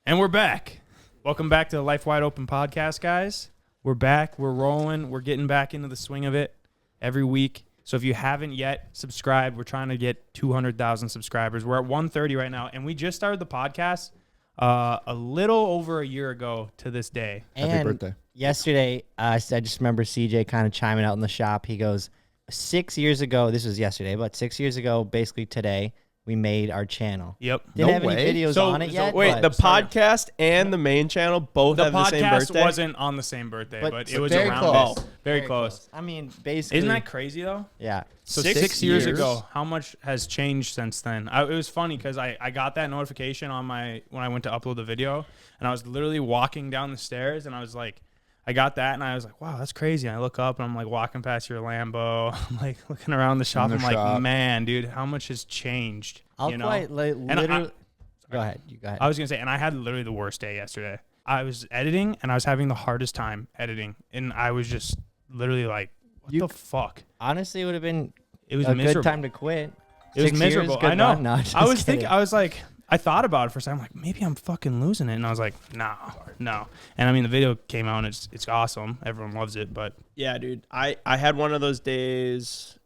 And we're back. Welcome back to the Life Wide Open podcast, guys. We're back. We're rolling. We're getting back into the swing of it every week. So if you haven't yet subscribed, we're trying to get 200,000 subscribers. We're at 130 right now, and we just started the podcast a little over a year ago to this day. Happy birthday. Yesterday, I just remember CJ kind of chiming out in the shop. He goes, 6 years ago, this was yesterday, but 6 years ago, basically today, we made our channel. Yep. Didn't have any videos on it yet. Wait, the podcast and the main channel both have the same birthday? The podcast wasn't on the same birthday, but it was very around close. it. Very close. I mean, basically. Isn't that crazy, though? Yeah. So 6 years ago, how much has changed since then? It was funny because I got that notification on when I went to upload the video, and I was literally walking down the stairs, and I was like, I got that, and I was like, wow, that's crazy. And I look up, and I'm like walking past your Lambo. I'm like looking around the shop. I'm like, man, dude, how much has changed? Literally. Go ahead. You go ahead. I was going to say, and I had literally the worst day yesterday. I was editing, and I was having the hardest time editing. And I was just literally like, what the fuck? Honestly, it would have been a good time to quit. It was miserable. I know. No, I was thinking, I was like, I thought about it for a second. I'm like, maybe I'm fucking losing it. And I was like, no. And I mean, the video came out, and it's awesome. Everyone loves it. But yeah, dude, I had one of those days,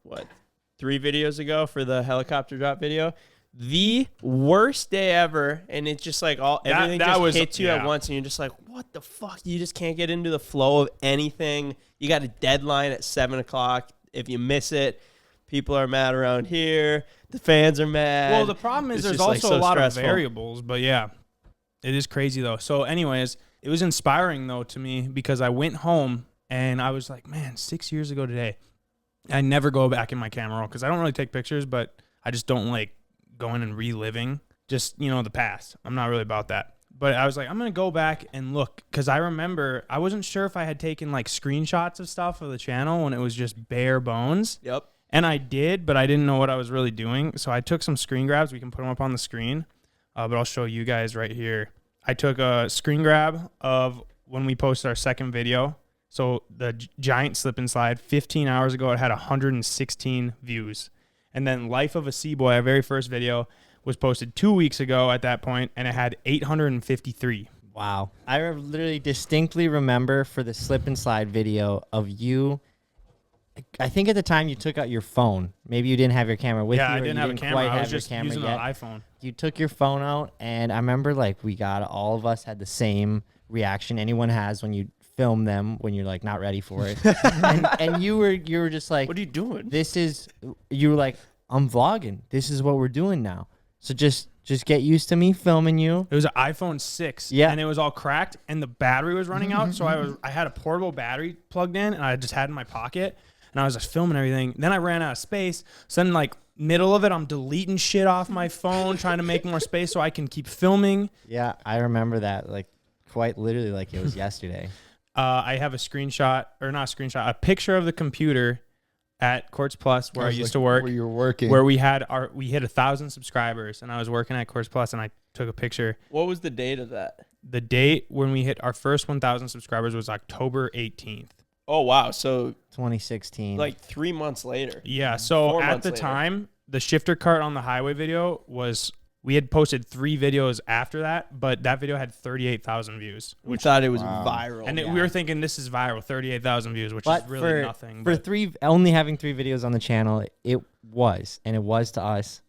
3 videos ago for the helicopter drop video. The worst day ever, and it's just like everything just hits you at once, and you're just like, what the fuck? You just can't get into the flow of anything. You got a deadline at 7 o'clock. If you miss it, people are mad around here. The fans are mad. Well, the problem is there's also a lot of variables, but yeah, it is crazy though. So anyways, it was inspiring though to me because I went home and I was like, man, 6 years ago today, I never go back in my camera roll because I don't really take pictures, but I just don't like going and reliving just, the past. I'm not really about that. But I was like, I'm going to go back and look because I remember I wasn't sure if I had taken like screenshots of stuff of the channel when it was just bare bones. Yep. And I did, but I didn't know what I was really doing. So I took some screen grabs. We can put them up on the screen, but I'll show you guys right here. I took a screen grab of when we posted our second video. So the giant slip and slide, 15 hours ago, it had 116 views. And then Life of a Seaboy, our very first video, was posted 2 weeks ago at that point, and it had 853. Wow. I literally distinctly remember for the slip and slide video of you. I think at the time you took out your phone. Maybe you didn't have your camera with you. Yeah, I didn't have a camera. I was just using an iPhone. You took your phone out, and I remember all of us had the same reaction anyone has when you film them when you're like not ready for it. and you were just like, what are you doing? You were like, I'm vlogging. This is what we're doing now. So just get used to me filming you. It was an iPhone 6. Yeah. And it was all cracked, and the battery was running out. So I had a portable battery plugged in, and I just had it in my pocket. And I was just filming everything. Then I ran out of space. So then, middle of it, I'm deleting shit off my phone, trying to make more space so I can keep filming. Yeah, I remember that, quite literally like it was yesterday. I have a picture of the computer at Quartz Plus where I used to work. Where you were working. Where we hit 1,000 subscribers, and I was working at Quartz Plus, and I took a picture. What was the date of that? The date when we hit our first 1,000 subscribers was October 18th. Oh, wow. So 2016. 3 months later. Yeah. So at the time, the shifter cart on the highway video we had posted 3 videos after that, but that video had 38,000 views. We thought it was viral. And we were thinking this is viral, 38,000 views, which is really nothing. For only having 3 videos on the channel, it was to us.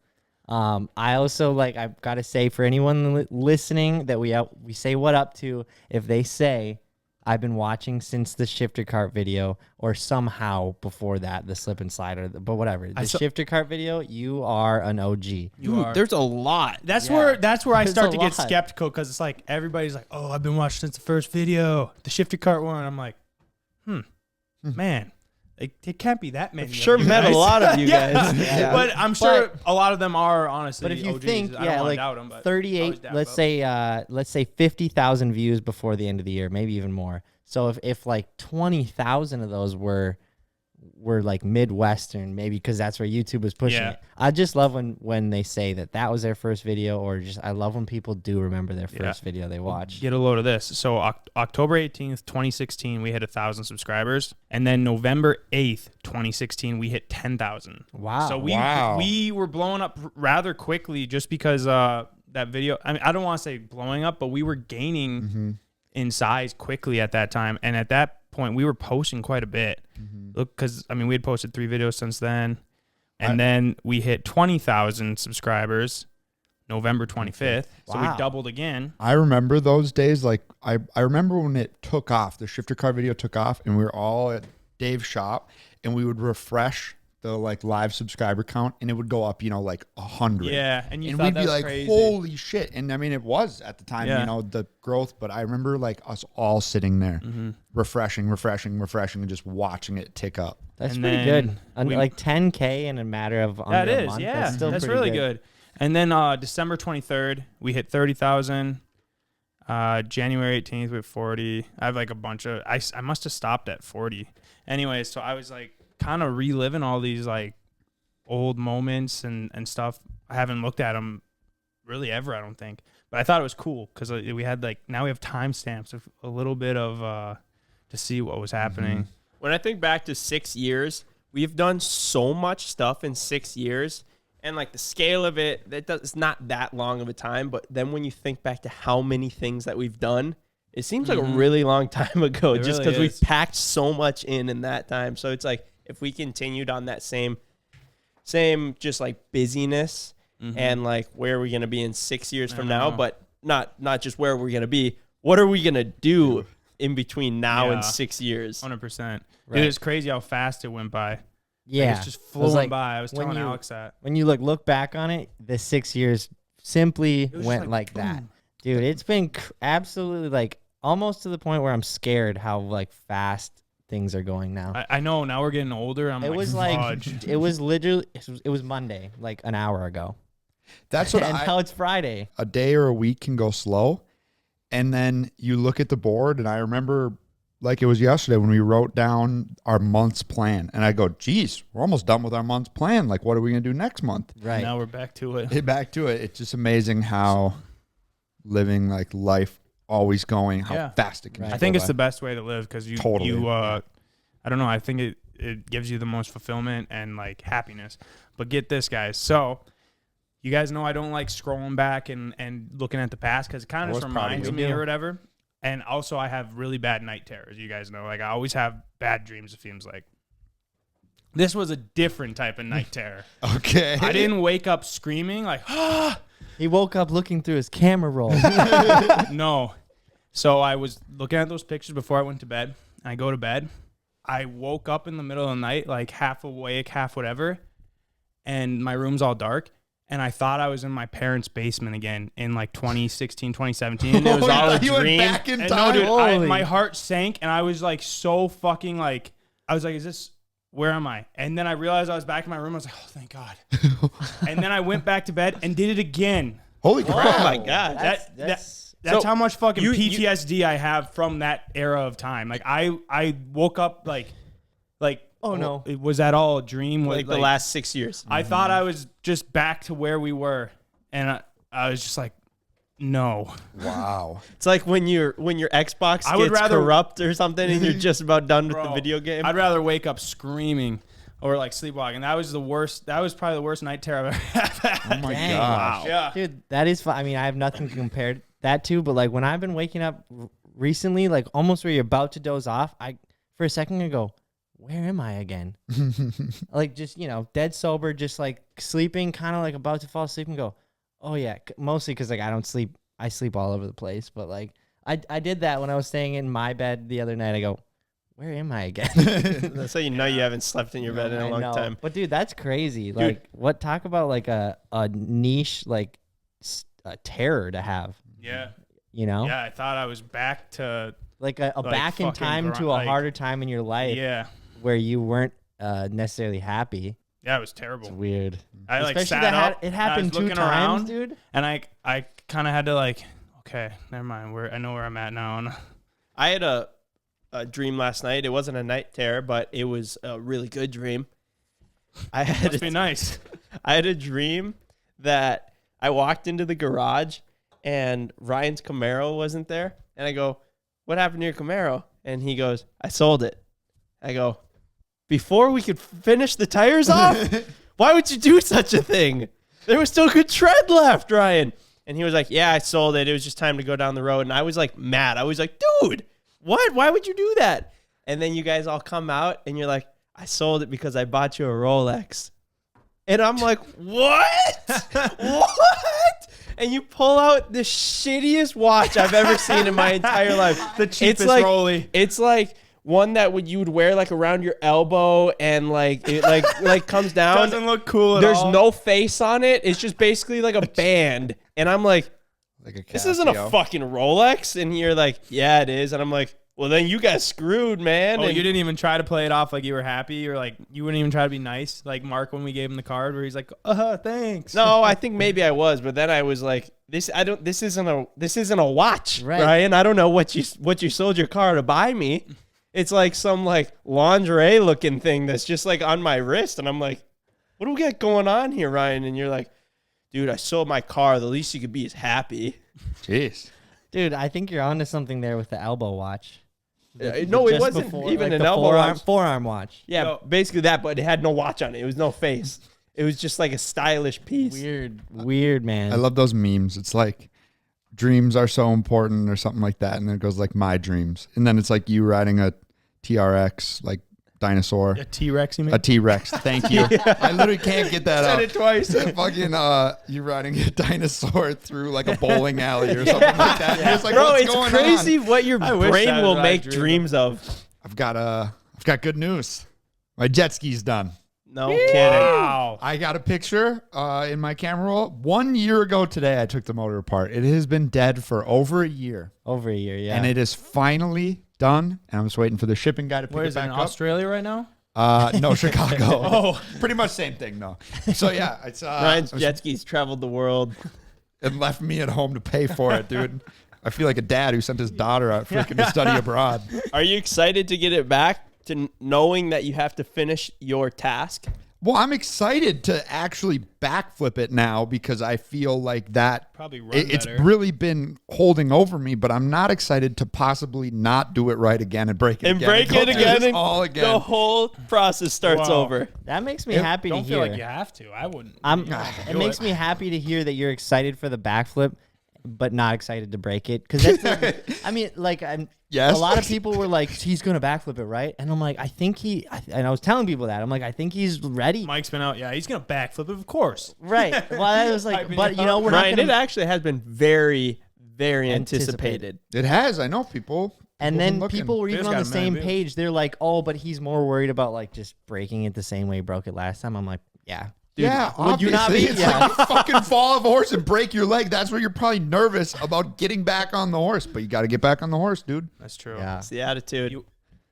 I also I've got to say for anyone listening that we say what up to if they say I've been watching since the shifter cart video or somehow before that, the slip and slide, but whatever. The shifter cart video, you are an OG. There's a lot. That's where I start to get skeptical because it's like everybody's like, oh, I've been watching since the first video, the shifter cart one. I'm like, man. It can't be that many. I've sure met a lot of you guys. Yeah. But I'm sure a lot of them are honestly. But if you OGs. think, I don't want to doubt them, but 38, let's say 50,000 views before the end of the year, maybe even more. So if 20,000 of those were Midwestern, maybe because that's where YouTube was pushing it. I just love when they say that was their first video, or I love when people do remember their first video they watched. Get a load of this. So October 18th, 2016, we hit 1,000 subscribers, and then November 8th, 2016, we hit 10,000. Wow! So we were blowing up rather quickly just because that video, I mean, I don't want to say blowing up, but we were gaining in size quickly at that time. And at that point, we were posting quite a bit. Look, because, I mean, we had posted 3 videos since then. And then we hit 20,000 subscribers November 25th. So we doubled again. I remember those days. Like, I remember when it took off, the shifter car video took off, and we were all at Dave's shop, and we would refresh the like live subscriber count, and it would go up, like 100. Yeah, and we'd be like, crazy. Holy shit! And I mean, it was at the time, the growth. But I remember like us all sitting there, refreshing, and just watching it tick up. That's pretty good. Like 10K in a matter of under a month. Yeah, that's really good. And then December 23rd, we hit 30,000. January 18th, we had 40. I have like a bunch of. I must have stopped at 40. Anyways, so I was like, kind of reliving all these like old moments and stuff. I haven't looked at them really ever, I don't think, but I thought it was cool because we had like, now we have timestamps of a little bit of to see what was happening. When I think back to 6 years, we've done so much stuff in 6 years, and like the scale of it, it's not that long of a time. But then when you think back to how many things that we've done, it seems like a really long time ago, just because we've packed so much in that time. So it's like, if we continued on that same just like busyness and like where are we going to be in 6 years from now, but not just where we're going to be, what are we going to do in between now and 6 years? 100%. Right. Dude, it's crazy how fast it went by. Yeah. Like, it's just flowing by. I was telling Alex that. When you look back on it, the 6 years simply went like that. Dude, it's been absolutely like almost to the point where I'm scared how like fast things are going now. I know. Now we're getting older. It was literally, it was Monday, like an hour ago. That's what and now it's Friday. A day or a week can go slow. And then you look at the board, and I remember like it was yesterday when we wrote down our month's plan. And I go, geez, we're almost done with our month's plan. Like, what are we going to do next month? Right. Now we're back to it. It's just amazing how living like life always going, how fast it can. I think it's the best way to live because you I don't know, I think it gives you the most fulfillment and like happiness. But get this, guys. So you guys know I don't like scrolling back and looking at the past because it kind of just reminds me or whatever. And also I have really bad night terrors, you guys know. Like I always have bad dreams, it seems like. This was a different type of night terror. Okay. I didn't wake up screaming like, ah! He woke up looking through his camera roll. No. So I was looking at those pictures before I went to bed. I go to bed. I woke up in the middle of the night, like half awake, half whatever, and my room's all dark. And I thought I was in my parents' basement again in like 2016, 2017. And it was all a dream. Went back in time. No, dude, my heart sank, and I was like so fucking like, I was like, where am I? And then I realized I was back in my room. I was like, oh, thank God. And then I went back to bed and did it again. Holy crap. Oh my God. That's how much fucking PTSD I have from that era of time. Like I woke up like oh no, was that all a dream? Like the last 6 years. I thought I was just back to where we were, and I was just like, no. Wow. It's like when your Xbox gets corrupt or something, and you're just about done with the video game. I'd rather wake up screaming or like sleepwalking. That was the worst. That was probably the worst night terror I've ever had. Oh my gosh. Wow. Yeah, dude, that is fun. I mean, I have nothing to compare that to, but like when I've been waking up recently, like almost where you're about to doze off, for a second I go, where am I again? Like just, dead sober, just like sleeping, kind of like about to fall asleep and go, oh yeah, mostly because like I don't sleep. I sleep all over the place, but like I did that when I was staying in my bed the other night. I go, where am I again? That's how you know you haven't slept in your bed in a long time. But dude, that's crazy. Like talk about like a niche, like a terror to have. Yeah. Yeah, I thought I was back to like a back in time to a harder time in your life. Yeah. Where you weren't necessarily happy. Yeah, it was terrible. It's weird. I like sat up. It happened 2 times, dude. And I kind of had to like, okay, never mind. I know where I'm at now. And I had a dream last night. It wasn't a night terror, but it was a really good dream. Must be nice. I had a dream that I walked into the garage and Ryan's Camaro wasn't there. And I go, what happened to your Camaro? And he goes, I sold it. I go, before we could finish the tires off? Why would you do such a thing? There was still good tread left, Ryan. And he was like, yeah, I sold it. It was just time to go down the road. And I was like mad. I was like, dude, what? Why would you do that? And then you guys all come out and you're like, I sold it because I bought you a Rolex. And I'm like, what? What? And you pull out the shittiest watch I've ever seen in my entire life. The cheapest Rolly. It's like one that you would wear like around your elbow and like it like comes down. Doesn't look cool at There's all. no face on it. It's just basically like a band. And I'm like Like a this isn't a fucking Rolex. And you're like, yeah, it is. And I'm like, well, then you got screwed, man. Oh, and you didn't even try to play it off like you were happy, or like you wouldn't even try to be nice, like Mark when we gave him the card, where he's like, thanks. No, I think maybe I was, but then I was like, this isn't a watch, Right. Ryan. I don't know what you sold your car to buy me. It's like some like lingerie looking thing that's just like on my wrist, and I'm like, what do we got going on here, Ryan? And you're like, dude, I sold my car. The least you could be is happy. Jeez. Dude, I think you're onto something there with the elbow watch. No, it Just wasn't before, even like an the elbow watch. forearm watch. Yeah, Yo. basically that, but it had no watch on it. It was no face. It was just like a stylish piece. Weird, man. I love those memes. It's like dreams are so important or something like that. And then it goes like my dreams. And then it's like you riding a TRX, like dinosaur. A T-Rex, you mean? A T-Rex. Thank you. I literally can't get that Said out. it twice. Fucking you riding a dinosaur through like a bowling alley or something like that. You're just like, Bro, what's it's going crazy on? what your wish brain that will was what I make dreamed dreams of. I've got good news. My jet ski's done. No kidding. Wow. I got a picture in my camera roll. 1 year ago today, I took the motor apart. It has been dead for over a year. Over a year, yeah. And it is finally done. And I'm just waiting for the shipping guy to pick Where it is it, back in up. Australia right now? No, Chicago. Oh. Pretty much same thing, no. So yeah, it's Ryan's jet skis traveled the world. it left me at home to pay for it, dude. I feel like a dad who sent his daughter out freaking to study abroad. Are you excited to get it back, to knowing that you have to finish your task? Well, I'm excited to actually backflip it now because I feel like that Probably run it's better. really been holding over me, but I'm not excited to possibly not do it right again and break it And again. break go it through again, this and all again. the whole process starts Wow. over. That makes me happy to Don't hear. feel like you have to. I wouldn't. It makes me happy to hear that you're excited for the backflip, but not excited to break it. Because that's, I mean, like, Yes. a lot of people were like, he's gonna backflip it, right? And I'm like, I think and I was telling people that I'm like, I think he's ready, Mike's been out. Yeah, he's gonna backflip it, of course. right? Well, I was like, Hyping but it you know, up. we're Ryan, not it gonna. actually has been very, very anticipated. It has. I know people. And People then been looking. people were even Beer's on got the a million same views. page. They're like, oh, but he's more worried about like just breaking it the same way he broke it last time. I'm like, yeah. Dude, yeah, would you not obviously. be? It's Yeah. like you fucking fall off a horse and break your leg. That's where you're probably nervous about getting back on the horse. But you got to get back on the horse, dude. That's true. Yeah. It's the attitude.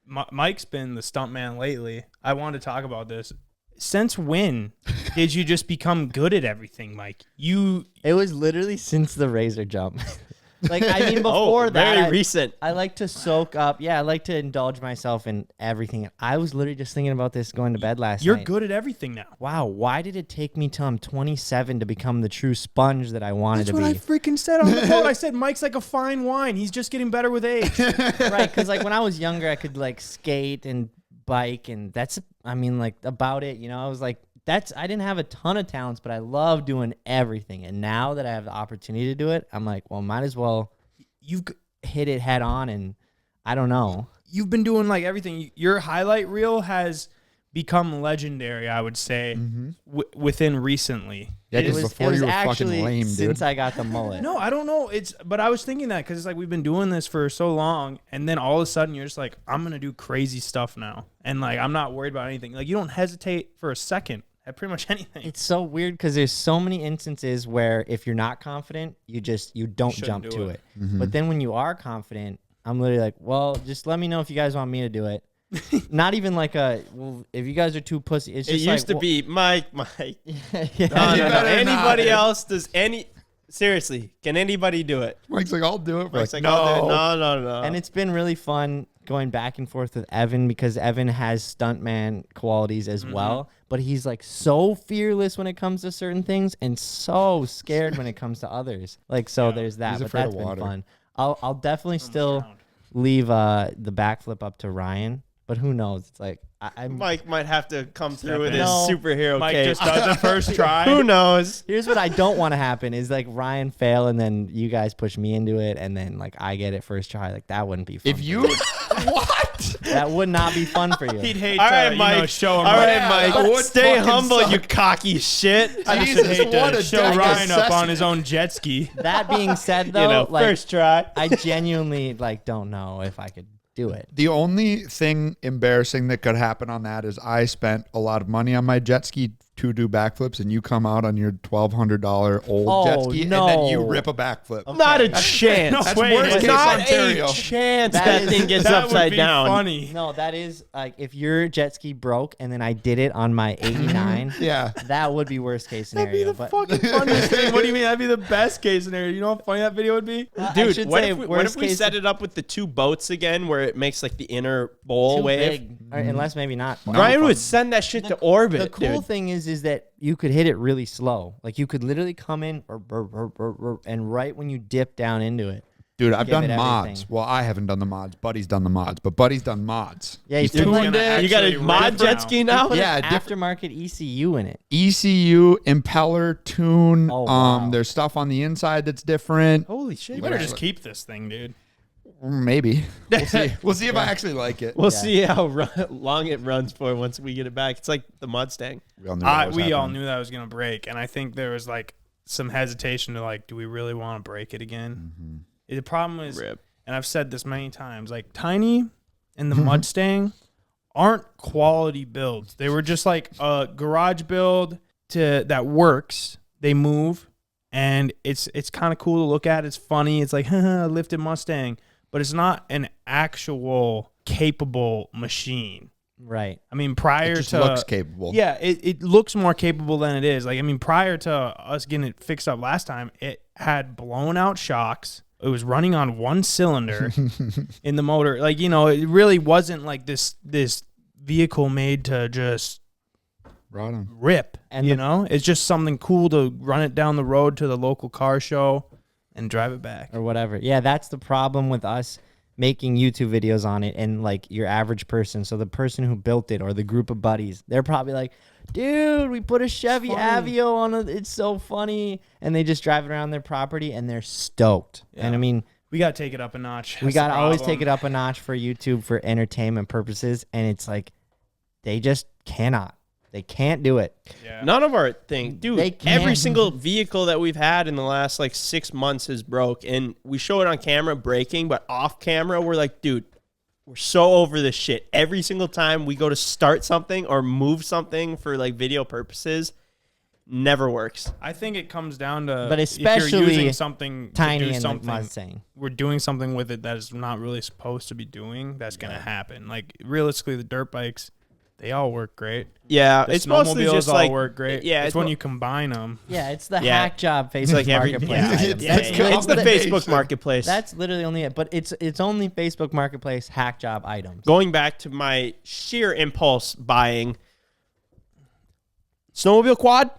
Mike's been the stuntman lately. I wanted to talk about this. Since when did you just become good at everything, Mike? It was literally since the razor jump. Like, I mean, before that, very recent. I like to soak up. Yeah, I like to indulge myself in everything. I was literally just thinking about this going to bed last You're night. good at everything now. Wow, why did it take me till I'm 27 to become the true sponge that I wanted That's to what be? I freaking said on the phone. I said Mike's like a fine wine. He's just getting better with age. Right, because like when I was younger, I could like skate and bike, and that's, I mean, like about it. You know, I was like, I didn't have a ton of talents, but I love doing everything. And now that I have the opportunity to do it, I'm like, well, might as well You've hit it head on. And I don't know. you've been doing like everything. Your highlight reel has become legendary, I would say, within recently. Yeah, It because was, before it was you were fucking actually lame, since dude. I got the mullet. No, I don't know. But I was thinking that because it's like we've been doing this for so long, and then all of a sudden you're just like, I'm gonna do crazy stuff now, and like I'm not worried about anything. Like you don't hesitate for a second at pretty much anything. It's so weird because there's so many instances where if you're not confident, you don't shouldn't jump do to it. it. But then when you are confident, I'm literally like, well, just let me know if you guys want me to do it. Not even like well, if you guys are too pussy. It's It just used like, to be Mike. yeah. No. better Anybody not. else does seriously, can anybody do it? Mike's like, I'll do it. We're Mike's like, like, I'll do it. no. No. And it's been really fun going back and forth with Evan because Evan has stuntman qualities as well, but he's like so fearless when it comes to certain things and so scared when it comes to others. Like, so there's that, He's but afraid that's of been water. fun. I'll definitely still leave the backflip up to Ryan, but who knows? It's like, Mike might have to come through with his superhero Mike cape. just does it first try. Who knows? Here's what I don't want to happen is like Ryan fail and then you guys push me into it and then like I get it first try. Like that wouldn't be fun. If you what? That would not be fun for you. He'd hate All right, to Mike. show him. All right, Yeah, Mike. that would Stay fucking humble, suck. you cocky shit. I Jesus, just hate what to a show deck of Ryan up on Sesame. his own jet ski. That being said, though, like first try. I genuinely like don't know if I could do it. The only thing embarrassing that could happen on that is I spent a lot of money on my jet ski to do backflips, and you come out on your $1,200 old jet ski, and then you rip a backflip. Not a chance. No That's way. worst It's case Not Ontario. a chance That that is- thing gets that upside would be down. funny. No, that is like if your jet ski broke and then I did it on my 89. Yeah. That would be worst case That'd be scenario. the But fucking funniest thing. What do you mean? That'd be the best case scenario. You know how funny that video would be? I Dude, should what say if we worst case- set it up with the two boats again where it makes like the inner bowl too wave? big, or unless maybe not. Ryan would send that shit to orbit, The cool dude. thing is that you could hit it really slow. Like you could literally come in and right when you dip down into it. Dude, I've Give done it mods. everything. Well, I haven't done the mods. Buddy's done the mods, but Buddy's done mods. Yeah, he's Dude, put we're like gonna You got a actually mod rip jet now. ski now? Yeah, aftermarket ECU in it. ECU, impeller, tune. Oh, wow. There's stuff on the inside that's different. Holy shit. You better just keep this thing, dude. Maybe. We'll see. We'll see if I actually like it. We'll see how long it runs for once we get it back. It's like the Mustang. We all knew that was We all happening. knew that was gonna break, and I think there was like some hesitation to like, do we really want to break it again? The problem is, Rip. and I've said this many times, like Tiny and the Mustang aren't quality builds. They were just like a garage build that works. They move, and it's kind of cool to look at. It's funny. It's like lifted Mustang, but it's not an actual capable machine. Right. I mean, prior It just to looks capable. yeah, it looks more capable than it is. Like, I mean, prior to us getting it fixed up last time, it had blown out shocks. It was running on one cylinder in the motor. Like, you know, it really wasn't like this vehicle made to just Right on. rip. And You know, it's just something cool to run it down the road to the local car show and drive it back. Or whatever. Yeah, that's the problem with us making YouTube videos on it and like your average person. So the person who built it or the group of buddies, they're probably like, dude, we put a Chevy Aveo on it. It's so funny. And they just drive it around their property and they're stoked. Yeah. And I mean, We got to take it up a notch. we got to always take it up a notch for YouTube for entertainment purposes. And it's like, they just cannot. They can't do it. Yeah. None of our thing, They dude. can't. Every single vehicle that we've had in the last like 6 months is broke, and we show it on camera breaking, but off camera we're like, dude, we're so over this shit. Every single time we go to start something or move something for like video purposes, never works. I think it comes down to, But if you're especially using something Tiny to do and something, like Mustang. we're doing something with it that is not really supposed to be doing. That's gonna happen. Like realistically, the dirt bikes, they all work great. Yeah, The it's mostly snowmobiles just all like work great. Yeah, it's when you combine them. Yeah, it's the Yeah. hack job Facebook like every- Marketplace. yeah, items. yeah, That's yeah. the- It's the combination. Facebook Marketplace. That's literally only it. But it's only Facebook Marketplace hack job items. Going back to my sheer impulse buying snowmobile quad.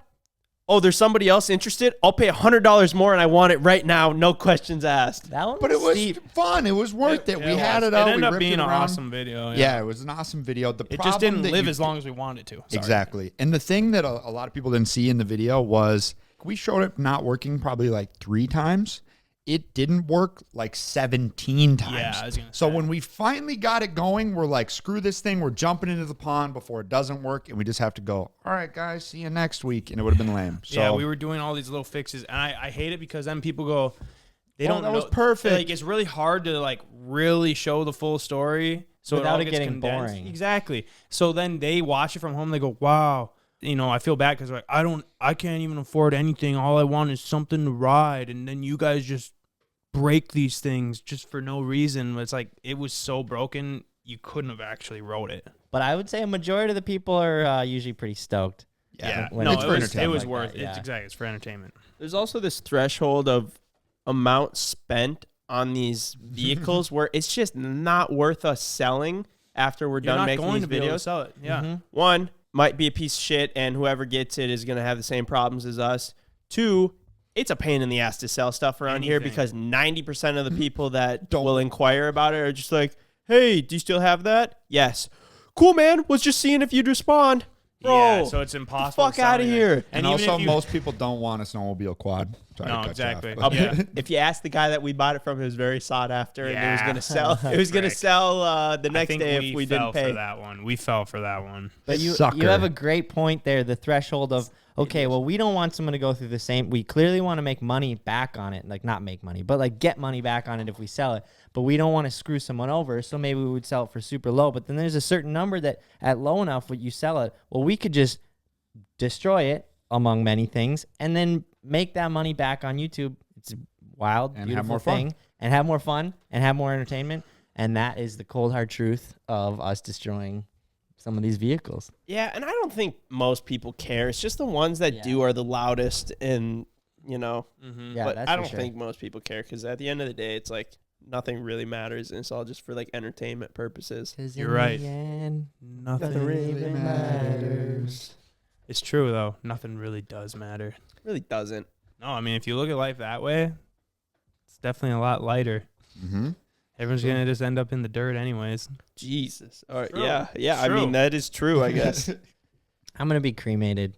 Oh, there's somebody else interested? I'll pay $100 more and I want it right now. No questions asked. That one But it was steep. fun. It was worth it. We Yeah, had it It out. ended we up ripped being it an around. awesome video. Yeah, it was an awesome video. The It just problem didn't that live you- as long as we wanted to. Sorry. Exactly. And the thing that a lot of people didn't see in the video was we showed it not working probably like 3 times. It didn't work like 17 times. Yeah, I was gonna so say. when we finally got it going, we're like, screw this thing. We're jumping into the pond before it doesn't work. And we just have to go, all right, guys, see you next week. And it would have been lame. So Yeah, we were doing all these little fixes, and I hate it because then people go, they Oh, don't. that know, was perfect. Like it's really hard to like really show the full story, so Without it all it gets getting condensed. boring. Exactly. So then they watch it from home. They go, wow. You know, I feel bad because like I can't even afford anything. All I want is something to ride, and then you guys just break these things just for no reason. It's like it was so broken, you couldn't have actually wrote it. But I would say a majority of the people are usually pretty stoked. Yeah, when no, it's it for was entertainment like worth. that, yeah. It's exactly. It's for entertainment. There's also this threshold of amount spent on these vehicles where it's just not worth us selling after we're You're done not making going these to be able to videos. sell it. Yeah. Mm-hmm. One, might be a piece of shit, and whoever gets it is going to have the same problems as us. Two, it's a pain in the ass to sell stuff around here Anything. because 90% of the people that will inquire about it are just like, hey, do you still have that? Yes. cool, man. Was just seeing if you'd respond. Bro, yeah, so it's impossible. Fuck out of here. And also, most people don't want a snowmobile quad. No, exactly. If you ask the guy that we bought it from, it was very sought after, and it was gonna sell. It was gonna sell the next day if we didn't pay for that one. We fell for that one. But you have a great point there. The threshold of okay, well, we don't want someone to go through the same. We clearly want to make money back on it, like not make money, but like get money back on it if we sell it. But we don't want to screw someone over, so maybe we would sell it for super low. But then there's a certain number that at low enough, when you sell it, well, we could just destroy it among many things, and then make that money back on YouTube. It's a wild, and beautiful thing, and have more fun, and have more entertainment. And that is the cold hard truth of us destroying some of these vehicles. Yeah, and I don't think most people care. It's just the ones that do are the loudest, and you know. Yeah, but I don't think most people care, because at the end of the day, it's like nothing really matters, and it's all just for like entertainment purposes. You're right. Nothing really matters. It's true though. Nothing really does matter. It really doesn't. No, I mean, if you look at life that way, it's definitely a lot lighter. Everyone's gonna just end up in the dirt anyways. Jesus. All right. Yeah. Yeah. I mean, that is true, I guess. I'm gonna be cremated.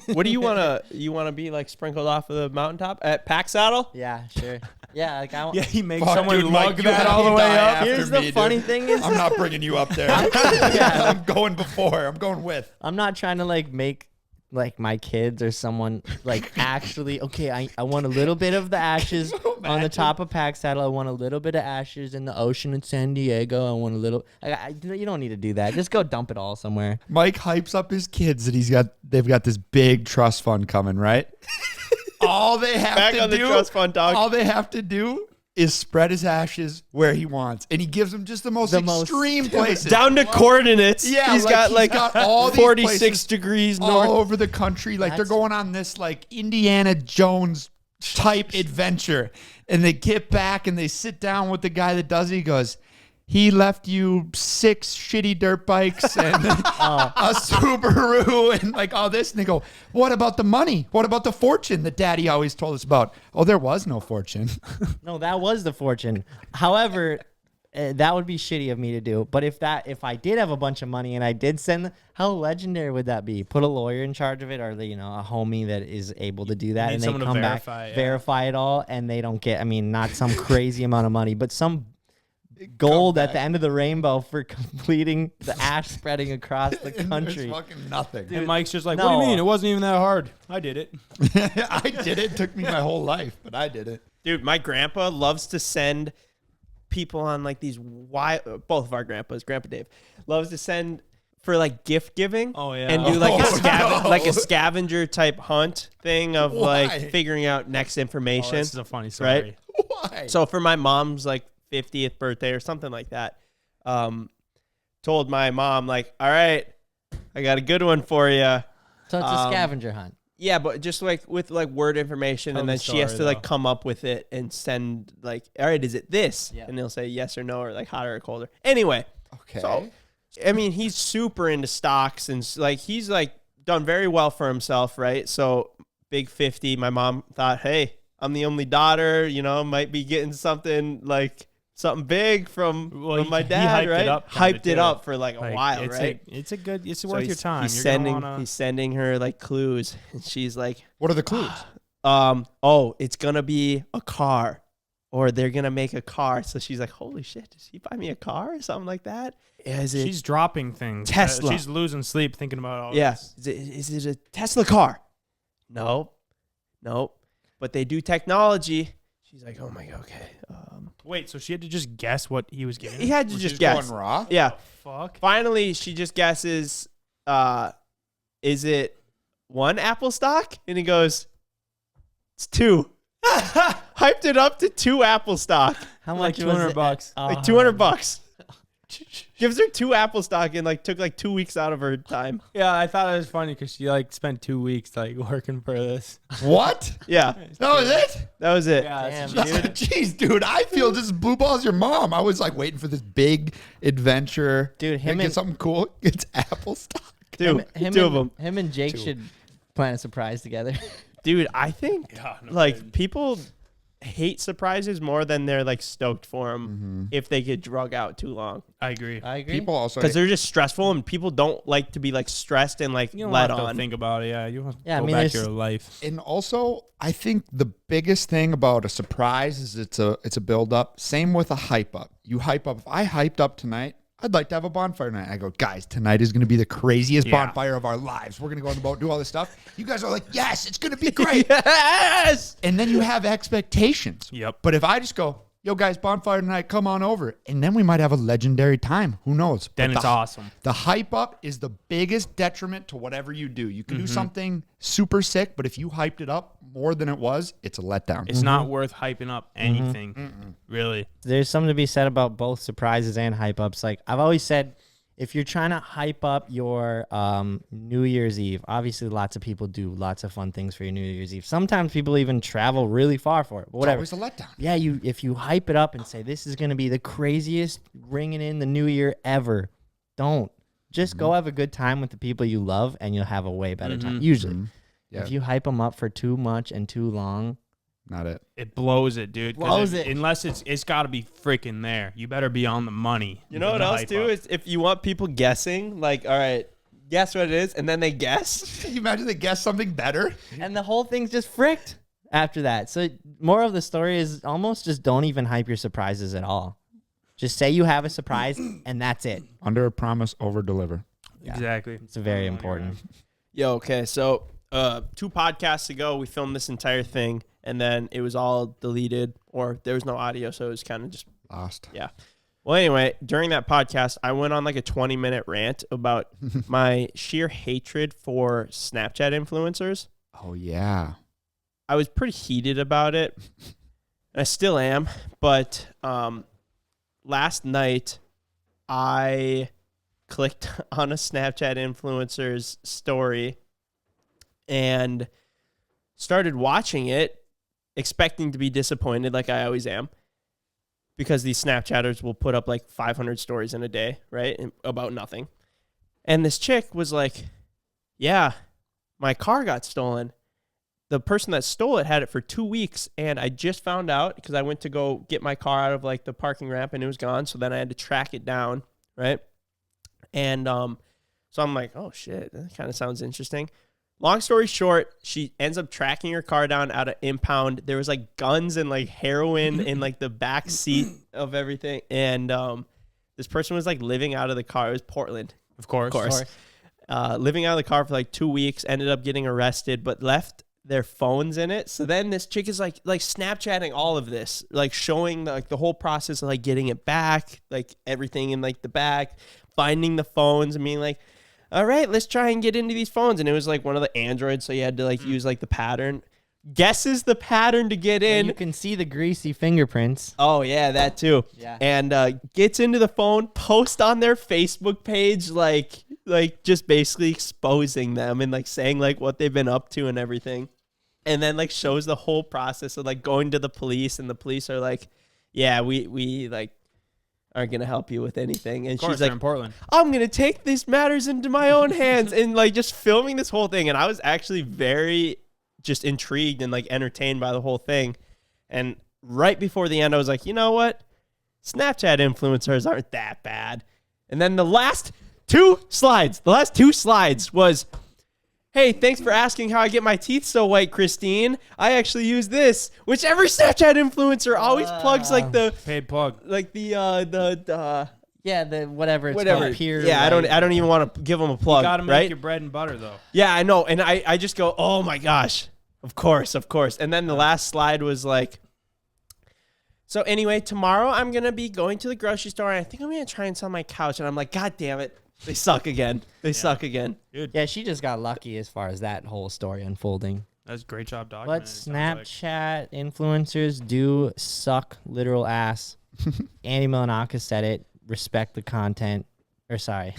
What do you wanna be like sprinkled off of the mountaintop at Pack Saddle? Yeah, sure. Yeah, like I want. Yeah, he makes someone lug that all the way up. Here's the funny thing is, I'm not bringing you up there. I'm going before. I'm going with. I'm not trying to like make like my kids or someone like actually. Okay, I want a little bit of the ashes on the top of Pack Saddle. I want a little bit of ashes in the ocean in San Diego. I want a little. You don't need to do that. Just go dump it all somewhere. Mike hypes up his kids that they've got this big trust fund coming, right? All they have to do is spread his ashes where he wants, and he gives them just the most extreme places, down to coordinates. Yeah, he's got all 46 degrees north all over the country. Like they're going on this like Indiana Jones type adventure, and they get back and they sit down with the guy that does it. He goes, he left you 6 shitty dirt bikes and a Subaru and like all this. And they go, what about the money? What about the fortune that Daddy always told us about? Oh, there was no fortune. No, that was the fortune. However, that would be shitty of me to do. But if I did have a bunch of money and I did send, how legendary would that be? Put a lawyer in charge of it, or a homie that is able to do that, and they come back, verify it all, and they don't get, not some crazy amount of money, but some gold at the end of the rainbow for completing the ash spreading across the country. There's fucking nothing. And Mike's just like, what do you mean? It wasn't even that hard. I did it. I did it. It took me my whole life, but I did it. Dude, my grandpa loves to send people on like these both of our grandpas, Grandpa Dave, loves to send for like gift giving. Oh yeah. And do like a scavenger type hunt thing of like figuring out next information. This is a funny story. Right? Why? So for my mom's like 50th birthday or something like that, told my mom like, all right, I got a good one for you. So it's a scavenger hunt. Yeah, but just like with like word information, and then she has to like come up with it and send like, all right, is it this? Yeah. And they'll say yes or no, or like hotter or colder. Anyway, okay. So he's super into stocks, and like he's like done very well for himself, right? So big 50. My mom thought, hey, I'm the only daughter, might be getting something big from my dad, right? Hyped it up for like a while, right? It's worth your time. He's sending her like clues, and she's like, what are the clues? It's gonna be a car, or they're gonna make a car. So she's like, holy shit, does he buy me a car or something like that? She's dropping things. Tesla. She's losing sleep thinking about all this. Is it a Tesla car? Nope. But they do technology. She's like, oh my god, okay. Wait, so she had to just guess what he was getting? He had to just guess. Going raw? Yeah. Fuck. Finally, she just guesses, is it 1 Apple stock? And he goes, it's 2. Hyped it up to 2 Apple stock. How much? Like $200. Like $200. Gives her 2 Apple stock and like took like 2 weeks out of her time. Yeah, I thought it was funny because she like spent 2 weeks like working for this. What? Yeah. That was it? That was it. Yeah, Jeez, dude, I feel just blue balls your mom. I was like waiting for this big adventure. Dude, get something cool. It's Apple stock. Dude, two of them. Him and Jake should plan a surprise together. Dude, I think people hate surprises more than they're like stoked for them if they get drug out too long. I agree. People also, because they're just stressful, and people don't like to be like stressed and like let on. Think about it. Yeah, you want to I go mean, back to your life. and also I think the biggest thing about a surprise is it's a build up. Same with a hype up. You hype up. If I hyped up tonight, I'd like to have a bonfire night. I go, guys, tonight is going to be the craziest bonfire of our lives. We're going to go on the boat, do all this stuff. You guys are like, yes, it's going to be great. Yes. And then you have expectations. Yep. But if I just go, yo, guys, bonfire tonight, come on over. And then we might have a legendary time. Who knows? Then But it's awesome. The hype up is the biggest detriment to whatever you do. You can do something super sick, but if you hyped it up more than it was, it's a letdown. It's not worth hyping up anything, really. There's something to be said about both surprises and hype ups. Like I've always said, if you're trying to hype up your New Year's Eve, obviously lots of people do lots of fun things for your New Year's Eve. Sometimes people even travel really far for it. But whatever. It's always a letdown. Yeah, if you hype it up and say this is going to be the craziest ringing in the new year ever, don't. Just go have a good time with the people you love, and you'll have a way better time. Usually. Yeah. If you hype them up for too much and too long, Not it. It blows it, dude. Blows it. Unless it's got to be freaking there. You better be on the money. You know what else too is if you want people guessing, like, all right, guess what it is, and then they guess. Can you imagine they guess something better? and the whole thing's just fricked after that. So more of the story is almost just don't even hype your surprises at all. Just say you have a surprise, and that's it. Under promise, over deliver. Yeah. Exactly. It's very important. Yo, okay, so 2 podcasts ago, we filmed this entire thing, and then it was all deleted, or there was no audio, so it was kind of just Lost. yeah. Well, anyway, during that podcast, I went on like a 20-minute rant about my sheer hatred for Snapchat influencers. Oh, yeah. I was pretty heated about it. I still am, but last night I clicked on a Snapchat influencer's story and started watching it, expecting to be disappointed like I always am, because these Snapchatters will put up like 500 stories in a day, right, about nothing. And this chick was like, yeah, my car got stolen. The person that stole it had it for 2 weeks, and I just found out because I went to go get my car out of like the parking ramp and it was gone. So then I had to track it down, right? And so I'm like, oh shit, that kind of sounds interesting. Long story short, she ends up tracking her car down out of impound. There was like guns and like heroin in like the back seat of everything, and this person was like living out of the car. It was Portland, Of course. living out of the car for like 2 weeks. Ended up getting arrested, but left their phones in it. So then this chick is like Snapchatting all of this, like showing the whole process of like getting it back, like everything in like the back, finding the phones and being like, all right, let's try and get into these phones. And it was like one of the Androids, so you had to like use like the pattern. Guesses the pattern to get in. And you can see the greasy fingerprints. Oh yeah, that too. Yeah. And gets into the phone, post on their Facebook page, like just basically exposing them and like saying like what they've been up to and everything. And then like shows the whole process of like going to the police, and the police are like, yeah, we like aren't gonna help you with anything. And she's like, in Portland. I'm gonna take these matters into my own hands, and like just filming this whole thing. And I was actually very just intrigued and like entertained by the whole thing. And right before the end, I was like, you know what? Snapchat influencers aren't that bad. And then the last two slides was, hey, thanks for asking how I get my teeth so white, Christine. I actually use this, which every Snapchat influencer always plugs like the Paid plug. like the Yeah, the whatever. whatever. Pure, Yeah, like, I don't even want to give them a plug. You got to make right? your bread and butter, though. Yeah, I know. And I just go, oh my gosh. Of course. And then the last slide was like, so anyway, tomorrow I'm going to be going to the grocery store, and I think I'm going to try and sell my couch. And I'm like, God damn it. They suck again. They suck again. Dude, Yeah, she just got lucky as far as that whole story unfolding. that's a great job documenting. But it sounds like. Snapchat influencers do suck literal ass. Andy Milanakis said it. Respect the content. Or sorry.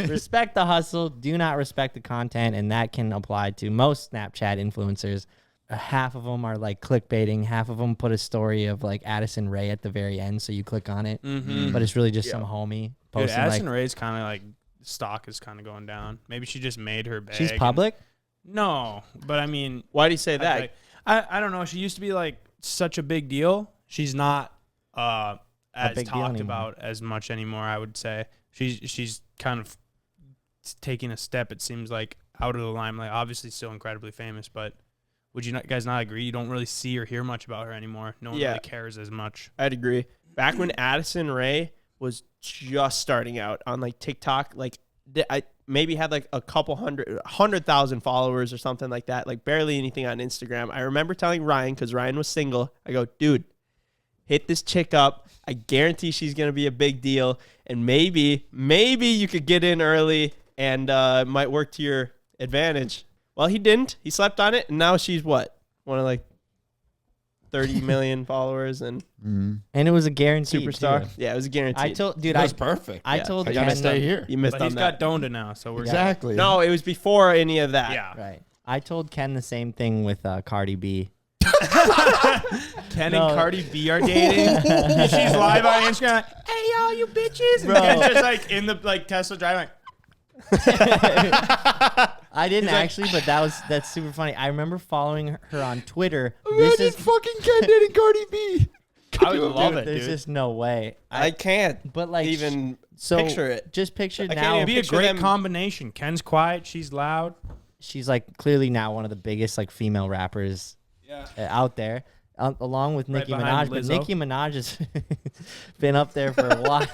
Respect the hustle. Do not respect the content. And that can apply to most Snapchat influencers. Half of them are like clickbaiting. Half of them put a story of like Addison Ray at the very end, so you click on it. But it's really just some homie Dude, posting Addison like, Ray's kind of like, stock is kind of going down. Maybe she just made her bag. she's and- public. No, but I mean, Why do you say that? I don't know. She used to be like such a big deal, she's not as talked about as much anymore. I would say she's kind of taking a step. It seems like out of the limelight. Obviously, still incredibly famous, but would you guys not agree? You don't really see or hear much about her anymore. No one really cares as much. I'd agree. Back when Addison Ray was just starting out on like TikTok, like I maybe had like a couple 100,000 followers or something like that, like barely anything on Instagram. I remember telling Ryan, because Ryan was single, I go, dude, hit this chick up. I guarantee she's going to be a big deal. And maybe you could get in early and it might work to your advantage. Well, he didn't. He slept on it. And now she's what? One of like 30 million followers and it was a guaranteed superstar. Too. Yeah, it was a guaranteed. I told dude, that's perfect. I told I gotta stay here. You missed but on he's that. got Donda now, so we're exactly. No, it was before any of that. Yeah, right. I told Ken the same thing with Cardi B. Ken and Cardi B are dating. She's live on Instagram. Like, hey y'all, you bitches! Bro. And Ken's just like in the like Tesla driving. I didn't actually, but that's super funny. I remember following her on Twitter. Imagine fucking Ken dating Cardi B. I would love it, There's dude. just no way. I can't. But like even so picture it. Just picture I now. can't It'd be a picture great them- combination. Ken's quiet, she's loud. She's like clearly now one of the biggest like female rappers out there, along with Nicki Minaj. But Nicki Minaj has been up there for a while.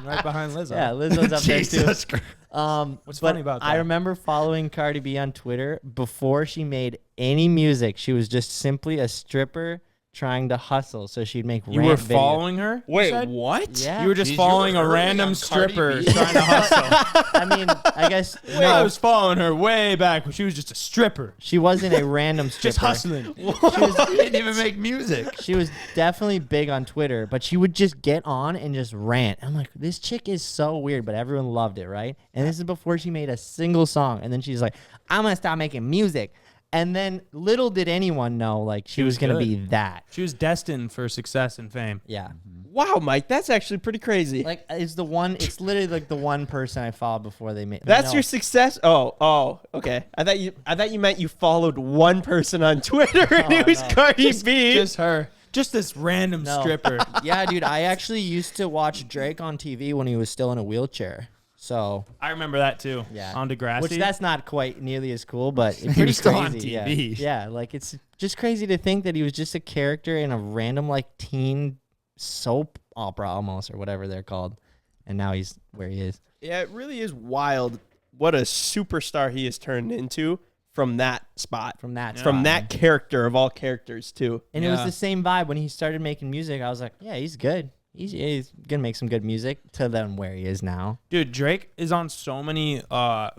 Right behind Lizzo. Yeah, Lizzo's up there Jesus too. Christ. What's funny about that? I remember following Cardi B on Twitter before she made any music. She was just simply a stripper trying to hustle, so she'd make You rant were videos. following her? Wait, you said? what? Yeah. You were just Jeez, following you were a early random on Cardi stripper B. trying to hustle. I mean, I guess I was following her way back when she was just a stripper. she wasn't a random stripper. Just hustling. She didn't even make music. She was definitely big on Twitter, but she would just get on and just rant. I'm like, this chick is so weird, but everyone loved it, right? And this is before she made a single song. And then she's like, I'm going to stop making music. And then little did anyone know, like, she was going to be that. She was destined for success and fame. Yeah. Wow, Mike, that's actually pretty crazy. Like, it's literally like the one person I followed before they made. That's your success. Oh, okay. I thought you meant you followed one person on Twitter and it was Cardi B. Just her. Just this random stripper. Yeah, dude. I actually used to watch Drake on TV when he was still in a wheelchair. So I remember that too. yeah, On Degrassi. which that's not quite nearly as cool, but it's He pretty was still on crazy. TV. Yeah, like it's just crazy to think that he was just a character in a random like teen soap opera almost or whatever they're called, and now he's where he is. Yeah, it really is wild what a superstar he has turned into from that spot. From that, From spot. that character of all characters too. And it was Yeah. the same vibe when he started making music. I was like, yeah, he's good. He's gonna make some good music. To then where he is now. Dude, Drake is on so many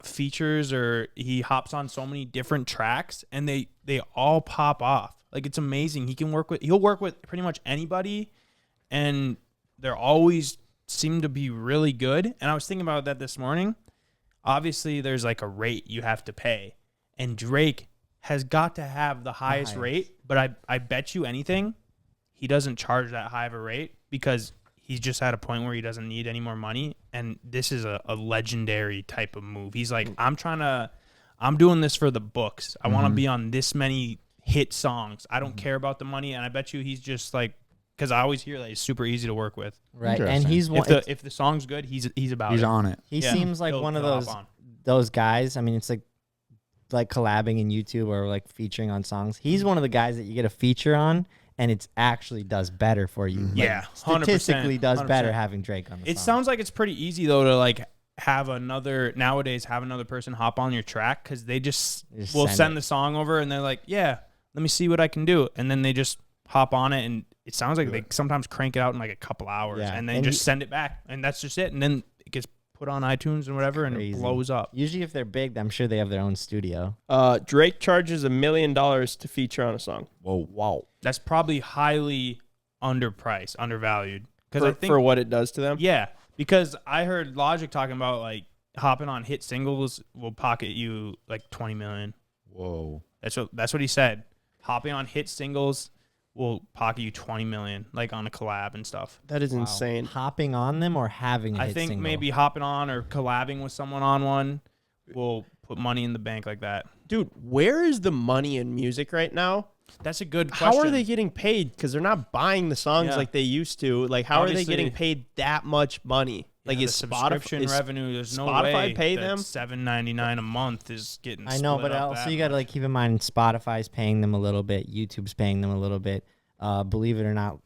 features, or he hops on so many different tracks, and they all pop off. Like, it's amazing. He'll work with pretty much anybody, and they're always seem to be really good. And I was thinking about that this morning. Obviously, there's like a rate you have to pay, and Drake has got to have the highest rate. But I bet you anything, he doesn't charge that high of a rate, because he's just at a point where he doesn't need any more money. And this is a legendary type of move. He's like, I'm doing this for the books. I want to be on this many hit songs. I don't care about the money. And I bet you he's just like, because I always hear that he's super easy to work with. Right, and Interesting. he's one. If the song's good, he's about He's it. on it. He Yeah. seems like He'll- one of he'll hop those on. guys. I mean, it's like collabing in YouTube or like featuring on songs. He's one of the guys that you get a feature on, and it's actually does better for you. Like, Yeah, 100%, statistically does better 100%. having Drake on the It song. sounds like it's pretty easy though to like have another person hop on your track, because they just will send send it. the song over and they're like, yeah, let me see what I can do, and then they just hop on it, and it sounds like they sometimes crank it out in like a couple hours, Yeah, and then and just send it back, and that's just it, and then it gets put on iTunes and whatever, and it Crazy. blows up. Usually, if they're big, I'm sure they have their own studio. Drake charges $1 million to feature on a song. Whoa. Wow. That's probably highly undervalued, because I think For what it does to them. yeah, because I heard Logic talking about like hopping on hit singles will pocket you like 20 million. Whoa. That's what he said. Hopping on hit singles will pocket you 20 million, like on a collab and stuff. That is insane. Hopping on them or having a I hit think single? maybe hopping on or collabing with someone on one will put money in the bank like that. Dude, where is the money in music right now That's a good question. How are they getting paid? Because they're not buying the songs like they used to. Like, how Obviously, are they getting paid that much money? Like, is subscription revenue? There's no Spotify way pay that them $7.99 a month is getting. I know, but also you got to like keep in mind Spotify's paying them a little bit, YouTube's paying them a little bit. Believe it or not,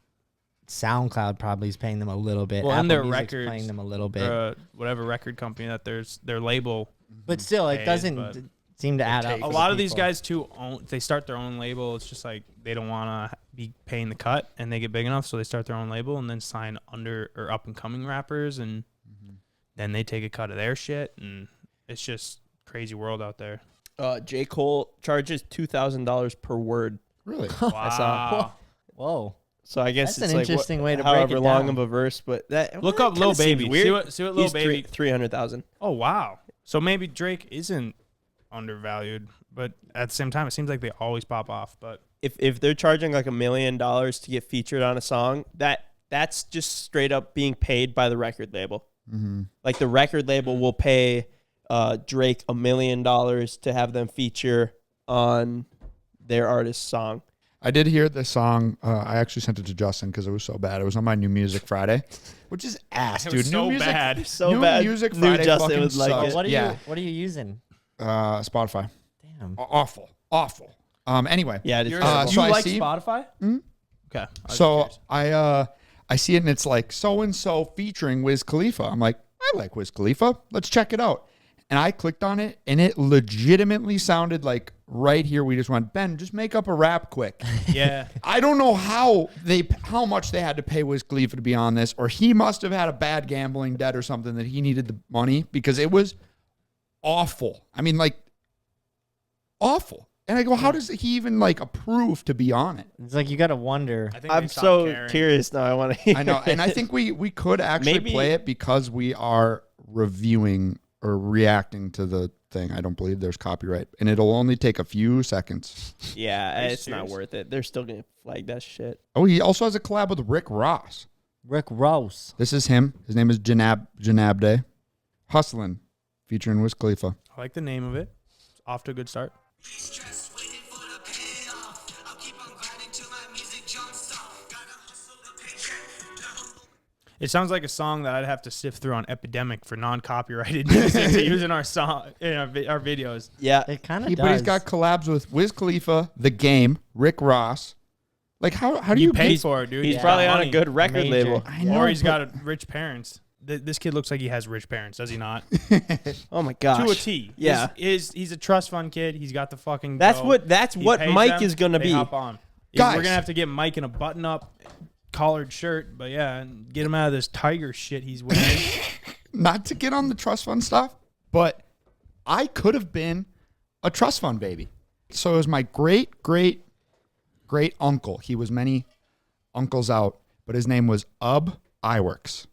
SoundCloud probably is paying them a little bit. Well, Apple and their Music's records, paying them a little bit. Whatever record company that their label. But still, it doesn't seem to add up. A lot of these guys too they start their own label. It's just like they don't want to be paying the cut, and they get big enough, so they start their own label and then sign under or up and coming rappers, and then they take a cut of their shit, and it's just crazy world out there. J. Cole charges $2,000 per word. Really? Wow. Whoa. So I guess that's it's an like interesting way to break it however long down. of a verse, but that Look up Lil Baby. Weird. See what Lil Baby. 300,000. Oh wow. So maybe Drake isn't undervalued, but at the same time, it seems like they always pop off. But If they're charging like $1 million to get featured on a song, that's just straight up being paid by the record label. Mm-hmm. Like the record label will pay Drake $1 million to have them feature on their artist's song. I did hear this song. I actually sent it to Justin because it was so bad. It was on my New Music Friday, which is ass, dude. so New music, bad. So New bad. Music Knew Friday Justin fucking would like sucks. it. What are you using? Spotify. Damn. Awful. Anyway. Yeah, you so I like see- Spotify? Hmm? Okay. So I see it and it's like so and so featuring Wiz Khalifa. I'm like, I like Wiz Khalifa. Let's check it out. And I clicked on it and it legitimately sounded like right here we just went, Ben, just make up a rap quick. Yeah. I don't know how much they had to pay Wiz Khalifa to be on this, or he must have had a bad gambling debt or something that he needed the money, because it was awful. I mean, like, awful. And I go, how does he even like approve to be on it? It's like you got to wonder. I think I'm they stopped so caring. curious now. I want to hear. I know, and I think we could actually Maybe- play it because we are reviewing or reacting to the thing. I don't believe there's copyright, and it'll only take a few seconds. Yeah, Are you it's not serious? worth it. They're still going to flag that shit. Oh, he also has a collab with Rick Ross. Rick Ross. This is him. His name is Janabde. Hustlin', featuring Wiz Khalifa. I like the name of it. It's off to a good start. It sounds like a song that I'd have to sift through on Epidemic for non-copyrighted music to use in our song in our videos. Yeah, It kind of does. But he's got collabs with Wiz Khalifa, The Game, Rick Ross. Like, how do you pay pay for it, dude? he's got probably on a money. good record Major. label. I know, Or he's but- got rich parents. This kid looks like he has rich parents, does he not? Oh my gosh. To a T. Yeah. He's a trust fund kid. He's got the fucking. That's dough. what He what pays Mike them, is gonna they be. hop on. Guys. We're gonna have to get Mike in a button-up collared shirt, but yeah, and get him out of this tiger shit he's wearing. Not to get on the trust fund stuff, but I could have been a trust fund baby. So it was my great uncle. He was many uncles out, but his name was Iwerks.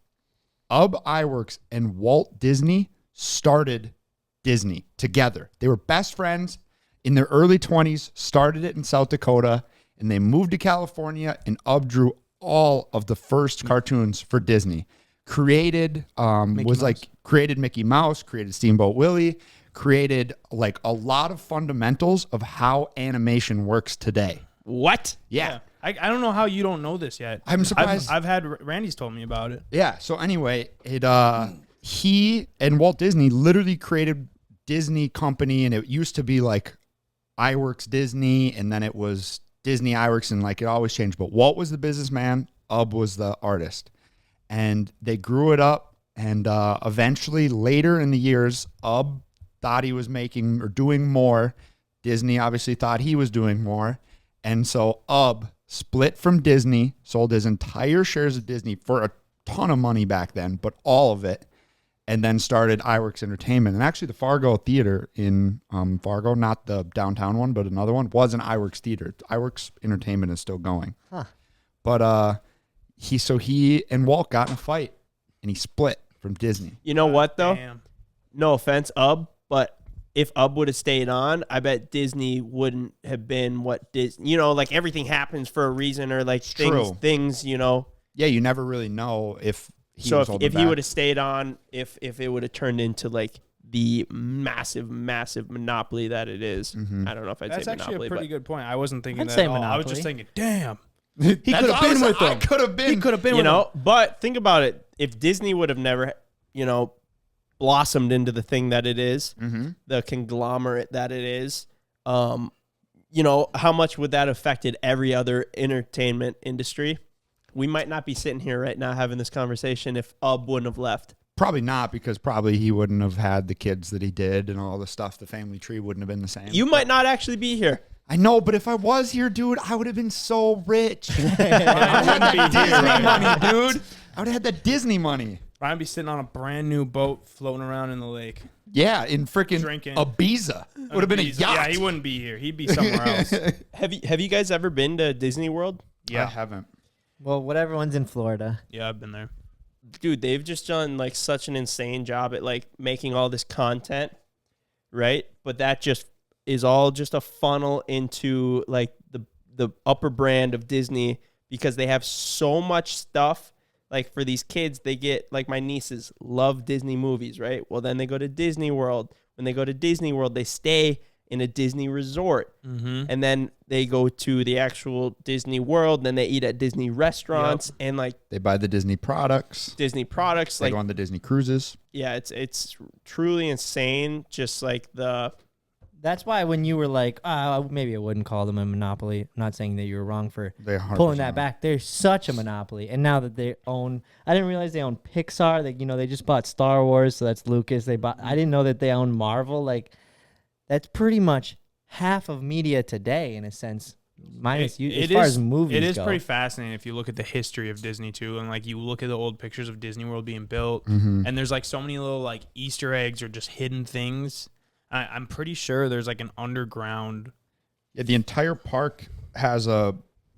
Iwerks and Walt Disney started Disney together. They were best friends in their early 20s, started it in South Dakota, and they moved to California, and drew all of the first cartoons for Disney. Created Mickey Mouse, created Steamboat Willie, created like a lot of fundamentals of how animation works today. What? Yeah. I don't know how you don't know this yet. I'm surprised. I've had Randy's told me about it. Yeah. So anyway, he and Walt Disney literally created Disney Company, and it used to be like Iwerks Disney, and then it was Disney Iwerks, and like it always changed. But Walt was the businessman, was the artist, and they grew it up. And eventually, later in the years, thought he was making or doing more. Disney obviously thought he was doing more, and so split from Disney, sold his entire shares of Disney for a ton of money back then, but all of it, and then started Iwerks Entertainment. And actually the Fargo Theater in Fargo, not the downtown one, but another one, was an Iwerks Theater. Iwerks Entertainment is still going. Huh. But he and Walt got in a fight, and he split from Disney. You know what though? Damn. No offense, but if would have stayed on, I bet Disney wouldn't have been what Disney. You know, like everything happens for a reason, or like True. things. You know. Yeah, you never really know if he So was if holding he back. would have stayed on, if it would have turned into like the massive, massive monopoly that it is. I don't know if I'd That's say actually monopoly, a pretty good point. I wasn't thinking I'd that say at all. I was monopoly. just thinking, damn. He could That's have been with them. I could have been. He could have been you with know. them. But think about it. If Disney would have never, blossomed into the thing that it is, the conglomerate that it is, how much would that have affected every other entertainment industry? We might not be sitting here right now having this conversation if Ub wouldn't have left. Probably not, because probably he wouldn't have had the kids that he did and all the stuff. The family tree wouldn't have been the same. You might not actually be here. I know, but if I was here, dude, I would have been so rich. I wouldn't be here, right? money, dude. I would have had that Disney money. Ryan be sitting on a brand new boat floating around in the lake. Yeah, in freaking Drinking. Ibiza. Would have been a yacht. Yeah, he wouldn't be here. He'd be somewhere else. Have you guys ever been to Disney World? Yeah. I haven't. Well, whatever one's in Florida. Yeah, I've been there. Dude, they've just done like such an insane job at like making all this content, right? But that just is all just a funnel into like the upper brand of Disney, because they have so much stuff. Like for these kids, they get, like my nieces love Disney movies, right? Well, then they go to Disney World. When they go to Disney World, they stay in a Disney resort. And then they go to the actual Disney World. And then they eat at Disney restaurants and like They buy the Disney products. They They go on the Disney cruises. Yeah, it's truly insane. Just like That's why when you were like, maybe I wouldn't call them a monopoly. I'm not saying that you were wrong for They pulling that back. They're such a monopoly. And now that they own, I didn't realize they own Pixar. They just bought Star Wars, so that's Lucas. I didn't know that they own Marvel. Like, that's pretty much half of media today, in a sense. Minus you, as far as movies it is go. pretty fascinating if you look at the history of Disney too, and like you look at the old pictures of Disney World being built, and there's like so many little like Easter eggs or just hidden things. I'm pretty sure there's like an underground. Yeah, the entire park has a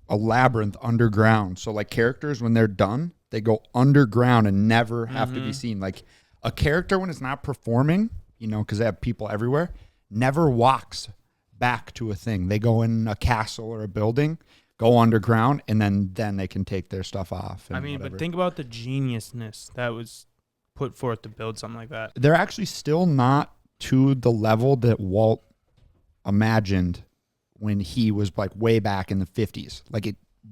labyrinth underground. So like characters, when they're done, they go underground and never have to be seen. Like a character, when it's not performing, because they have people everywhere, never walks back to a thing. They go in a castle or a building, go underground, and then they can take their stuff off. But think about the geniusness that was put forth to build something like that. They're actually still not to the level that Walt imagined when he was like way back in the 50s.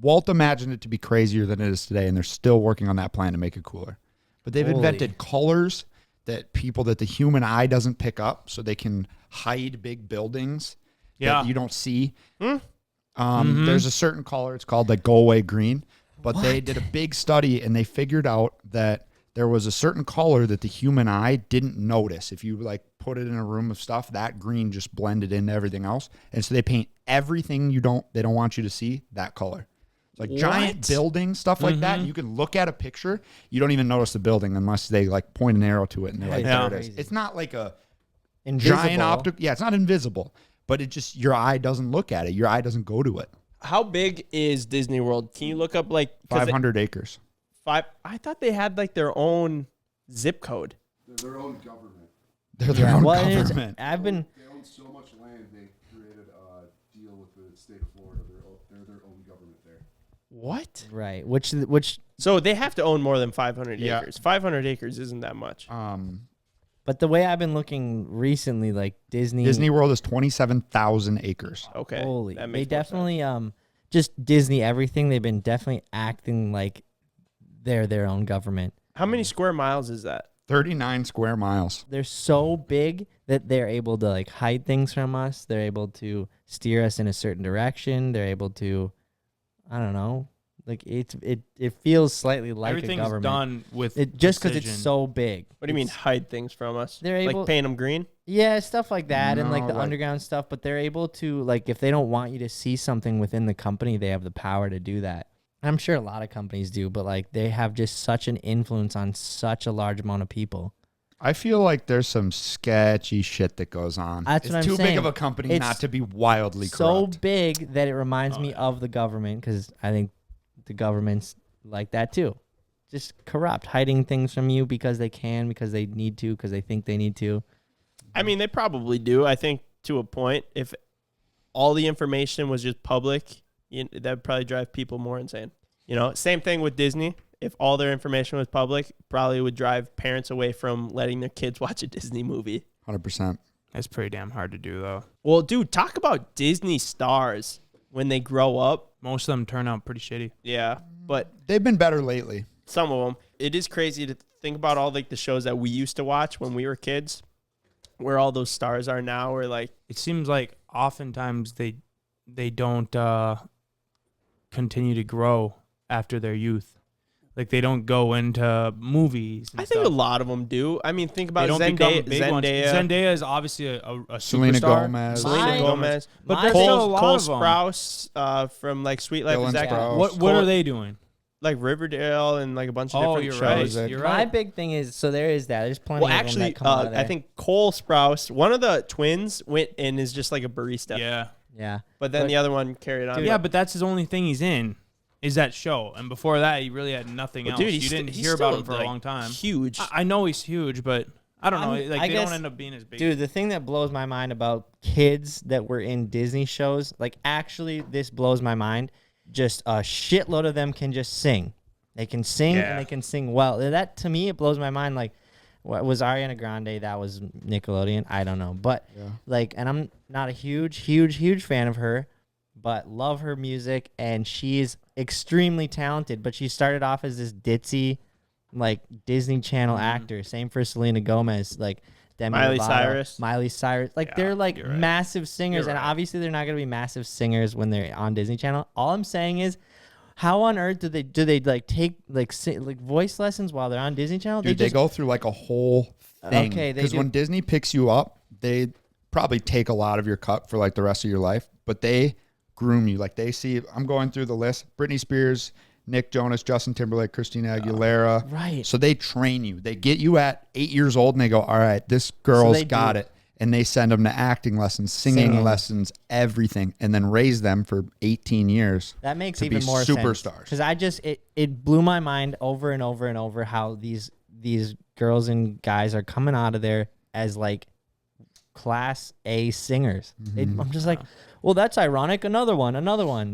Walt imagined it to be crazier than it is today, and they're still working on that plan to make it cooler. But they've invented colors that the human eye doesn't pick up, so they can hide big buildings that you don't see. There's a certain color, it's called like go away green, but they did a big study and they figured out that there was a certain color that the human eye didn't notice. If you like put it in a room of stuff, that green just blended into everything else. And so they paint everything they don't want you to see that color. It's like giant buildings, stuff like that. And you can look at a picture, you don't even notice the building unless they like point an arrow to it and they're like, there it is. It's not like a giant optic. Yeah, it's not invisible, but it just, your eye doesn't look at it. Your eye doesn't go to it. How big is Disney World? Can you look up like 500 acres. I thought they had like their own zip code. They're their own government. They're their own government. They own so much land, they created a deal with the state of Florida. They're their own government there. What? Right. Which So they have to own more than 500 acres. 500 acres isn't that much. But the way I've been looking recently, like Disney World is 27,000 acres. Okay. Holy. That They makes more definitely just Disney everything. They've been definitely acting like they're their own government. How many square miles is that? 39 square miles. They're so big that they're able to like hide things from us. They're able to steer us in a certain direction. They're able to, I don't know, like it feels slightly like Everything's a government. done with just because it's precision. so big. What do you mean hide things from us? They're able, like paint them green? Yeah, stuff like that, and like the No, underground stuff. But they're able to, like, if they don't want you to see something within the company, they have the power to do that. I'm sure a lot of companies do, but like they have just such an influence on such a large amount of people. I feel like there's some sketchy shit that goes on. That's what I'm too saying. big of a company It's not to be wildly so corrupt. big that it reminds me of the government, because I think the government's like that too. Just corrupt, hiding things from you because they can, because they need to, because they think they need to. I mean, they probably do. I think to a point, if all the information was just public, that would probably drive people more insane. Same thing with Disney. if all their information was public, probably would drive parents away from letting their kids watch a Disney movie. 100%. That's pretty damn hard to do, though. Well, dude, talk about Disney stars when they grow up. Most of them turn out pretty shitty. Yeah, but they've been better lately. Some of them. It is crazy to think about all like the shows that we used to watch when we were kids, where all those stars are now. Or like, it seems like oftentimes they don't continue to grow after their youth. Like they don't go into movies. I think a lot of them do. I mean, think about Zendaya. Zendaya is obviously a superstar. Selena Gomez. But Cole Sprouse from like Sweet Life of Zack. What are they doing? Like Riverdale and like a bunch of different shows. Right. You're right. My big thing is, so there is that. There's plenty of them that come out of there. I think Cole Sprouse, one of the twins, went and is just like a barista. Yeah. But then the other one carried on. Yeah, but that's his only thing he's in. Is that show. And before that, he really had nothing else. Dude, you didn't hear about him for a long time. Huge. I know he's huge, but I don't know. Like they don't end up being as big. Dude, the thing that blows my mind about kids that were in Disney shows, like actually this blows my mind. Just a shitload of them can just sing. They can sing and they can sing well. That to me, it blows my mind. Like, what was Ariana Grande? That was Nickelodeon. I don't know. But like, and I'm not a huge fan of her, but love her music, and she's extremely talented. But she started off as this ditzy, like Disney Channel actor. Same for Selena Gomez, like Demi Lovato, Miley Cyrus. Like they're like massive singers, and obviously they're not gonna be massive singers when they're on Disney Channel. All I'm saying is, how on earth do they like take like voice lessons while they're on Disney Channel? Dude, they go through like a whole thing. Okay, because when Disney picks you up, they probably take a lot of your cut for like the rest of your life, but they groom you. Like they see, I'm going through the list: Britney Spears, Nick Jonas, Justin Timberlake, Christina Aguilera. Right. So they train you. They get you at 8 years old and they go, all right, this girl's got it. And they send them to acting lessons, singing lessons, everything, and then raise them for 18 years. That makes even more superstars. Because it blew my mind over and over and over how these girls and guys are coming out of there as like class A singers. I'm just like, well, that's ironic. Another one.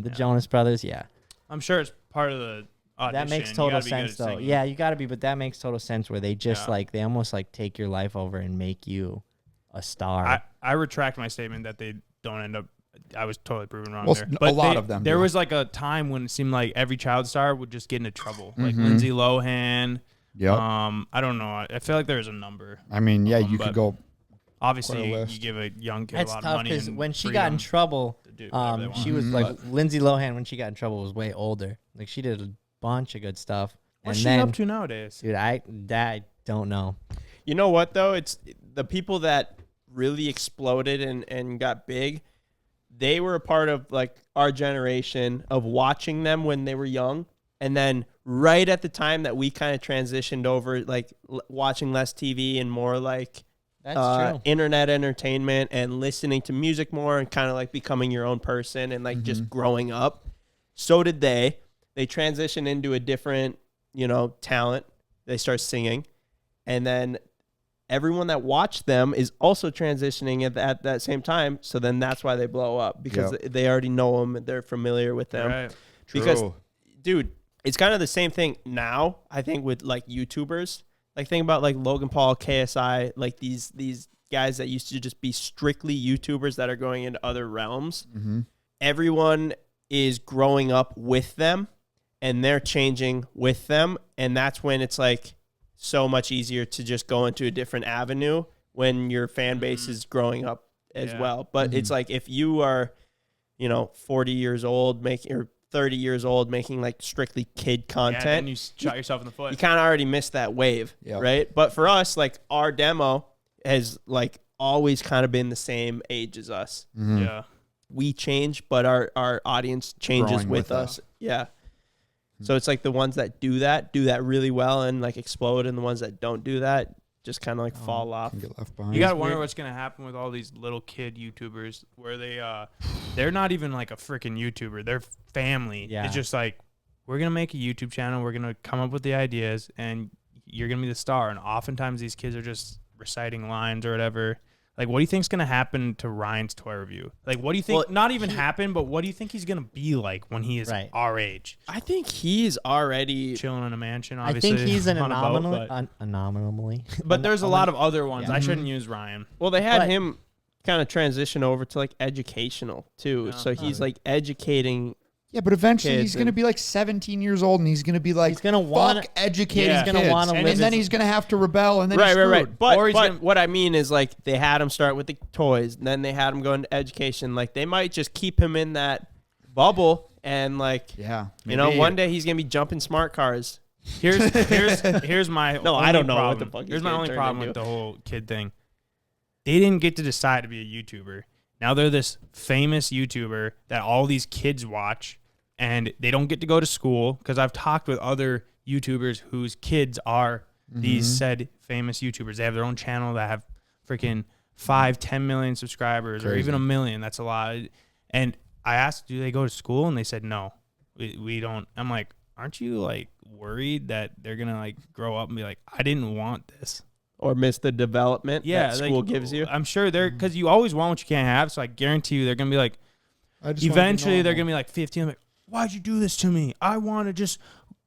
The Jonas Brothers. Yeah, I'm sure it's part of the audition. That makes total sense, though. Yeah, you got to be, but that makes total sense where they just like they almost like take your life over and make you a star. I retract my statement that they don't end up. I was totally proven wrong there. But a lot of them. There was like a time when it seemed like every child star would just get into trouble, like Lindsay Lohan. Yeah. I don't know. I feel like there's a number. I mean, yeah, you could go. Obviously, you give a young kid a lot of money. That's tough because when she got in trouble, she was like Lindsay Lohan. When she got in trouble, was way older. Like she did a bunch of good stuff. What's she up to nowadays? Dude, I don't know. You know what though? It's the people that really exploded and got big. They were a part of like our generation of watching them when they were young, and then right at the time that we kind of transitioned over, like watching less TV and more like internet entertainment and listening to music more and kind of like becoming your own person and like just growing up. So did they. They transitioned into a different, talent. They start singing, and then everyone that watched them is also transitioning at that same time. So then that's why they blow up, because they already know them. They're familiar with them. Right. Because, dude, it's kind of the same thing now, I think, with like YouTubers. Like think about like Logan Paul, KSI, like these guys that used to just be strictly YouTubers that are going into other realms. Everyone is growing up with them and they're changing with them. And that's when it's like so much easier to just go into a different avenue when your fan base is growing up as well. But it's like if you are, 40 years old or 30 years old making like strictly kid content, and you shot yourself in the foot. You kind of already missed that wave, right? But for us, like our demo has like always kind of been the same age as us. Yeah, we change, but our audience changes with us. Yeah. So it's like the ones that do that really well and like explode, and the ones that don't do that just kind of like fall off. Get left behind. You gotta wonder what's gonna happen with all these little kid YouTubers where they're not even like a freaking YouTuber. They're family. Yeah. It's just like, we're gonna make a YouTube channel. We're gonna come up with the ideas, and you're gonna be the star. And oftentimes these kids are just reciting lines or whatever. Like, what do you think's gonna happen to Ryan's toy review? Like, what do you think? Well, not even happen, but what do you think he's gonna be like when he is our age? I think he's already chilling in a mansion. Obviously, I think he's an anomaly. But there's a lot of other ones. I shouldn't use Ryan. Well, they had him kind of transition over to like educational too. So he's like educating. Yeah, but eventually he's going to be like 17 years old, and he's going to be like, he's going to want to educate his kids, and then he's going to have to rebel, and then right. But what I mean is, like, they had him start with the toys, and then they had him go into education. Like, they might just keep him in that bubble, and like, one day he's going to be jumping smart cars. Here's my I don't know problem. what the fuck. Here's my only problem with the whole kid thing. They didn't get to decide to be a YouTuber. Now they're this famous YouTuber that all these kids watch, and they don't get to go to school, because I've talked with other YouTubers whose kids are these said famous YouTubers. They have their own channel that have freaking 5-10 million subscribers, or even 1 million. That's a lot. And I asked, do they go to school? And they said, no, we don't. I'm like, aren't you like worried that they're going to like grow up and be like, I didn't want this? Or miss the development that school gives you? I'm sure they're, because you always want what you can't have. So I guarantee you they're going to be like, eventually they're going to be like 15. I'm like, why'd you do this to me? I want to just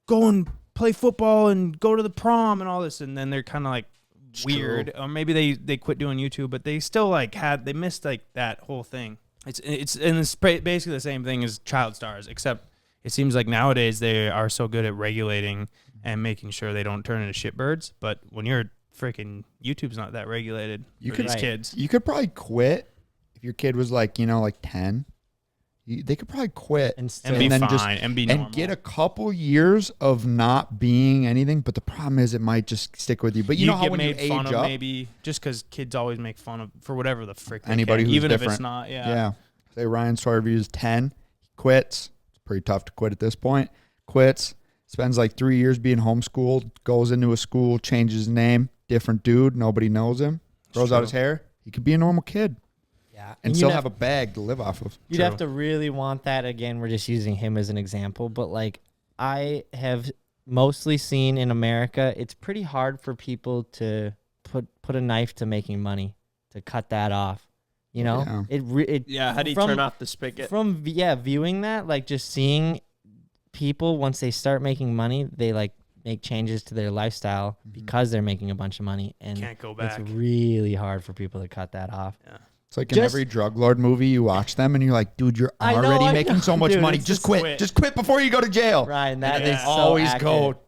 go and play football and go to the prom and all this. And then they're kind of like weird. Or maybe they quit doing YouTube, but they still like they missed like that whole thing. It's basically the same thing as child stars, except it seems like nowadays they are so good at regulating and making sure they don't turn into shitbirds. But when you're freaking, YouTube's not that regulated for these kids. You could probably quit if your kid was like, like 10. They could probably quit and be fine and be normal. And get a couple years of not being anything. But the problem is, it might just stick with you. But you know how when you age up, maybe just because kids always make fun of for whatever the frick they anybody can, who's even different. If it's not. Yeah. Say Ryan's toy review is 10. He quits. It's pretty tough to quit at this point. Quits. Spends like 3 years being homeschooled. Goes into a school. Changes his name. Different dude. Nobody knows him. Grows out his hair. He could be a normal kid. Yeah. And still have a bag to live off of. You'd have to really want that. Again, we're just using him as an example. But like, I have mostly seen in America, it's pretty hard for people to put a knife to making money, to cut that off. You know? How do you turn off the spigot? From viewing that, like just seeing people, once they start making money, they like make changes to their lifestyle because they're making a bunch of money, and can't go back. It's really hard for people to cut that off. Yeah. It's like in every drug lord movie, you watch them and you're like, dude, you're already making so much money. Just quit. Just quit before you go to jail. Right. And that is so always go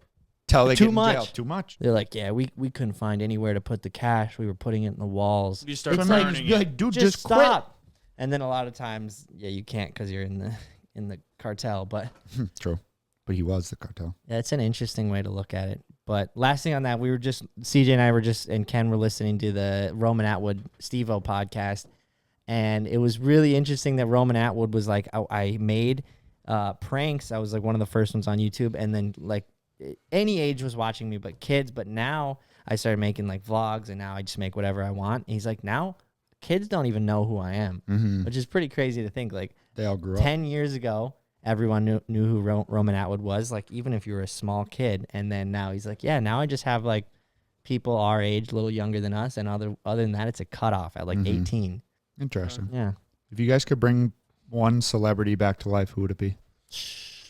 till they get in jail. Too much. They're like, yeah, we couldn't find anywhere to put the cash. We were putting it in the walls. You start like, dude, just stop. Quit. And then a lot of times, you can't because you're in the cartel. But true. But he was the cartel. Yeah, it's an interesting way to look at it. But last thing on that, CJ and I and Ken were listening to the Roman Atwood Steve-O podcast. And it was really interesting that Roman Atwood was like, I made pranks. I was like one of the first ones on YouTube. And then like any age was watching me, but kids. But now I started making like vlogs, and now I just make whatever I want. And he's like, now kids don't even know who I am, which is pretty crazy to think. Like they all grew up. 10 years ago, everyone knew who Roman Atwood was, like even if you were a small kid. And then now he's like, yeah, now I just have like people our age, a little younger than us, and other than that, it's a cutoff at like 18. Interesting. Yeah. If you guys could bring one celebrity back to life, who would it be?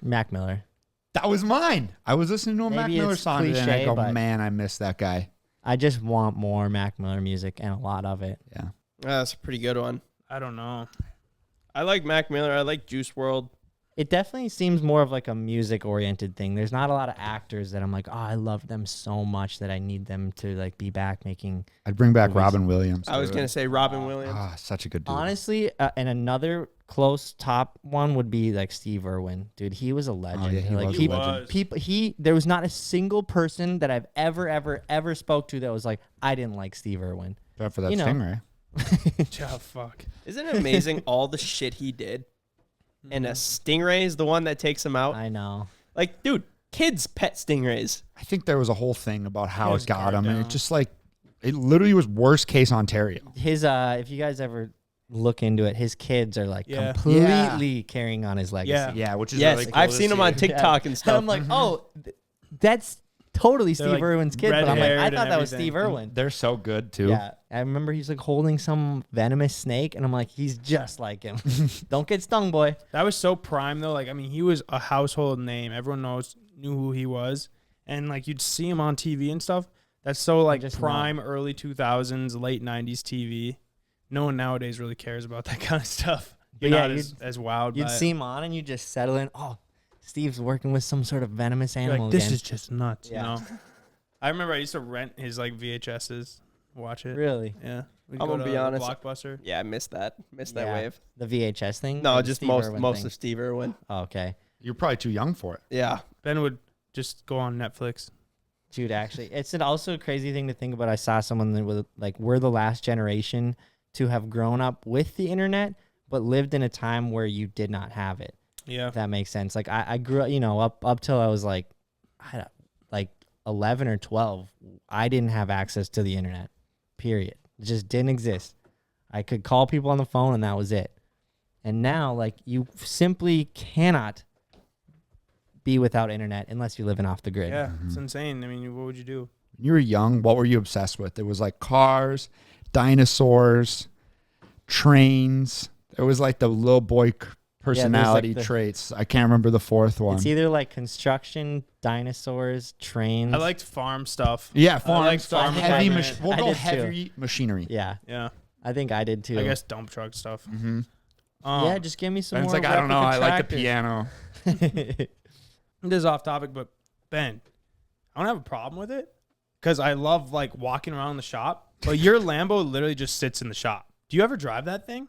Mac Miller. That was mine. I was listening to a Mac Miller song today, and I go, man, I miss that guy. I just want more Mac Miller music, and a lot of it. Yeah. That's a pretty good one. I don't know. I like Mac Miller. I like Juice WRLD. It definitely seems more of like a music-oriented thing. There's not a lot of actors that I'm like, oh, I love them so much that I need them to like be back making. I'd bring back movies. Robin Williams. I was going to say Robin Williams. Ah, such a good dude. Honestly, and another close top one would be like Steve Irwin. Dude, he was a legend. Oh, yeah, he like, was a legend. There was not a single person that I've ever spoke to that was like, I didn't like Steve Irwin. Except for that Stingray. Oh, fuck. Isn't it amazing all the shit he did? And a stingray is the one that takes him out. I know. Like, dude, kids pet stingrays. I think there was a whole thing about how it got him, and it just like, it literally was worst case Ontario. His, if you guys ever look into it, his kids are like completely carrying on his legacy. Yeah, which is really cool. I've seen him on TikTok and stuff. And I'm like, oh, that's totally Steve Irwin's kid, but I'm like, I thought that was Steve Irwin. They're so good too. Yeah, I remember he's like holding some venomous snake, and I'm like, he's just like him. Don't get stung, boy. That was so prime though. Like, I mean, he was a household name. Everyone knew who he was, and like you'd see him on TV and stuff. That's so like just prime early 2000s, late 90s TV. No one nowadays really cares about that kind of stuff. You're not as wild. You'd see him on, and you just settle in. Oh, Steve's working with some sort of venomous animal. Like, this is just nuts. Yeah. You know. I remember I used to rent his like VHSs. Watch it. Really? Yeah. I'm gonna be honest. Blockbuster. Yeah, I missed that. Missed that wave. The VHS thing? No, just most of Steve Irwin. Oh, okay. You're probably too young for it. Yeah. Ben would just go on Netflix. Dude, actually, it's also a crazy thing to think about. I saw someone that was like, we're the last generation to have grown up with the internet, but lived in a time where you did not have it. Yeah. If that makes sense. Like I grew up, up till I was like 11 or 12. I didn't have access to the internet, period. It just didn't exist. I could call people on the phone and that was it. And now, like, you simply cannot be without internet unless you're living off the grid. Yeah, it's insane. I mean, what would you do? When you were young, what were you obsessed with? It was like cars, dinosaurs, trains. It was like the little boy personality traits. I can't remember the fourth one. It's either like construction, dinosaurs, trains. I liked farm stuff. Yeah, farm stuff. Farm heavy we'll go heavy machinery. Yeah. Yeah. I think I did too. I guess dump truck stuff. Mm-hmm. Yeah, just give me some more. It's like, I don't know. I like the piano. This is off topic, but Ben, I don't have a problem with it because I love like walking around the shop. But your Lambo literally just sits in the shop. Do you ever drive that thing?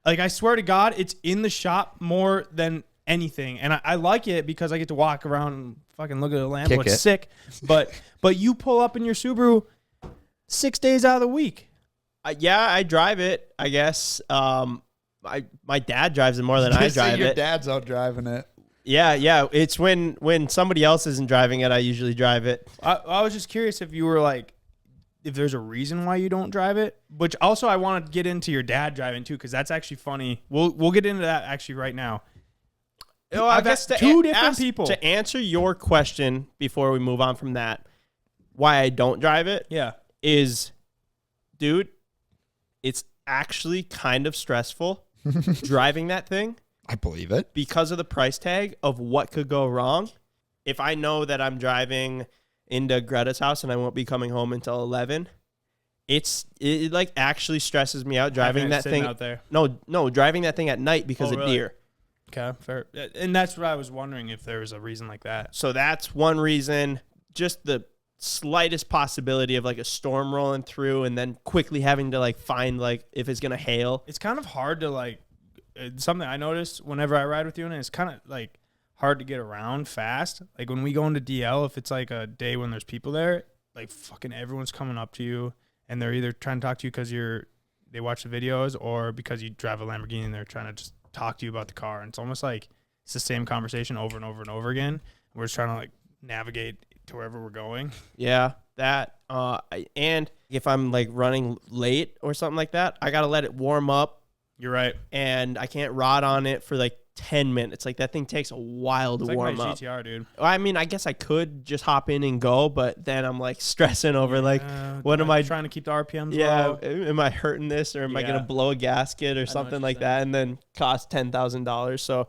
Like, I swear to God, it's in the shop more than anything. And I like it because I get to walk around and fucking look at a Lambo. It's sick. But you pull up in your Subaru 6 days out of the week. Yeah, I drive it, I guess. My dad drives it more than I drive it. Your dad's out driving it. Yeah. It's when somebody else isn't driving it, I usually drive it. I was just curious if you were like, if there's a reason why you don't drive it, which also I want to get into your dad driving too, because that's actually funny. We'll get into that actually right now. Oh, I guess two different people. To answer your question before we move on from that, why I don't drive it, is, dude, it's actually kind of stressful driving that thing. I believe it. Because of the price tag of what could go wrong. If I know that I'm driving into Greta's house and I won't be coming home until 11, it like actually stresses me out driving that thing out there. No, driving that thing at night because of deer. Okay, fair. And that's what I was wondering, if there was a reason like that. So that's one reason. Just the slightest possibility of like a storm rolling through and then quickly having to like find like if it's gonna hail. It's kind of hard to like, it's something I notice whenever I ride with you, and it's kind of like hard to get around fast. Like when we go into DL, if it's like a day when there's people there, like fucking everyone's coming up to you and they're either trying to talk to you because they watch the videos, or because you drive a Lamborghini and they're trying to just talk to you about the car. And it's almost like it's the same conversation over and over and over again. We're just trying to like navigate to wherever we're going. Yeah, that. And if I'm like running late or something like that, I got to let it warm up. You're right. And I can't ride on it for like 10 minutes. Like that thing takes a while to warm up. It's like my GTR, dude. I mean, I guess I could just hop in and go, but then I'm like stressing over like, what am I trying to keep the RPMs low? Am I hurting this, or am I going to blow a gasket or something like that and then cost $10,000? So,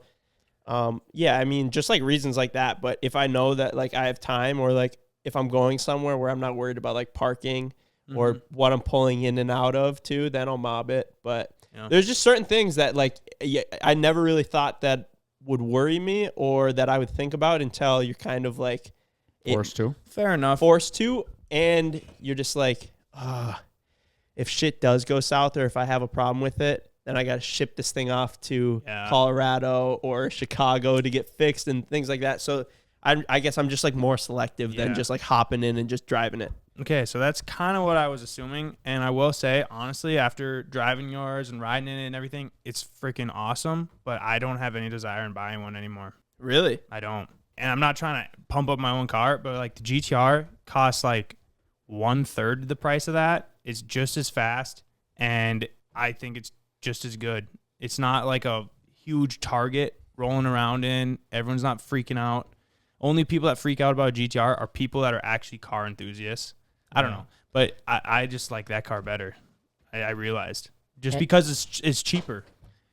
I mean, just like reasons like that. But if I know that like I have time, or like if I'm going somewhere where I'm not worried about like parking or what I'm pulling in and out of too, then I'll mob it. But there's just certain things that like I never really thought that would worry me or that I would think about until you're kind of like forced to. Fair enough. Forced to, and you're just like, if shit does go south or if I have a problem with it, then I got to ship this thing off to Colorado or Chicago to get fixed and things like that. So I guess I'm just like more selective than just like hopping in and just driving it. Okay, so that's kind of what I was assuming. And I will say, honestly, after driving yours and riding in it and everything, it's freaking awesome. But I don't have any desire in buying one anymore. Really? I don't. And I'm not trying to pump up my own car, but like the GTR costs like 1/3 the price of that. It's just as fast, and I think it's just as good. It's not like a huge target rolling around in. Everyone's not freaking out. Only people that freak out about a GTR are people that are actually car enthusiasts. I don't know. But I just like that car better. I realized. Just because it's cheaper.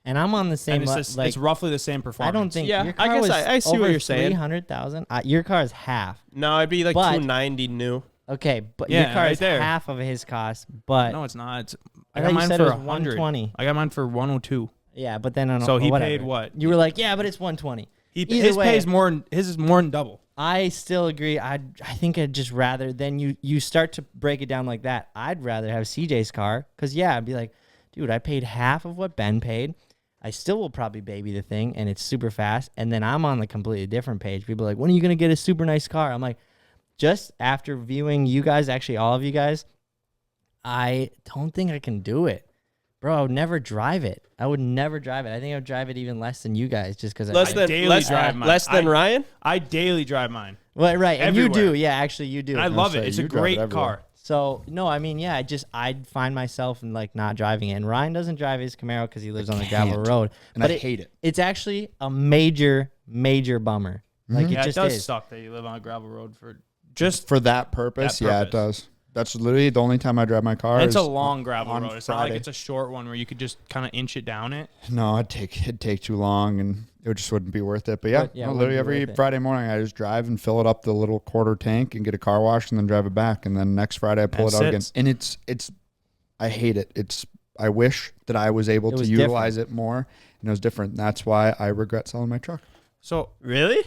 And I'm on the same level. It's roughly the same performance. I don't think your car I guess was I see what you're saying. 300,000. Your car is half. No, it'd be like 290 new. Okay, but your car is half of his cost. But no, it's not. I got mine for 120. I got mine for 102. Yeah, but then so he paid what? You were like, yeah, but it's 120. His pays more. His is more than double. I still agree. I think I'd just rather than you start to break it down like that. I'd rather have CJ's car because I'd be like, dude, I paid half of what Ben paid. I still will probably baby the thing, and it's super fast. And then I'm on the completely different page. People are like, when are you gonna get a super nice car? I'm like, just after viewing you guys, actually all of you guys, I don't think I can do it. Bro, I would never drive it. I think I would drive it even less than you guys just because I daily drive mine. Less than Ryan? I daily drive mine. Well, right. And everywhere. you do. Yeah, actually you do. And I love it. It's a great car. So, no, I mean, yeah, I'd find myself in like not driving it. And Ryan doesn't drive his Camaro because he lives on the gravel road. And I hate it. It's actually a major, major bummer. Like, it just does suck that you live on a gravel road for that purpose. Yeah, it does. That's literally the only time I drive my car. It's a long gravel road. It's not like it's a short one where you could just kind of inch it down it. No, it'd take too long, and it just wouldn't be worth it. But literally every Friday morning, I just drive and fill it up the little quarter tank and get a car wash, and then drive it back. And then next Friday, I pull it out again. And it's I hate it. I wish that I was able to utilize it more, and it was different. That's why I regret selling my truck. So really?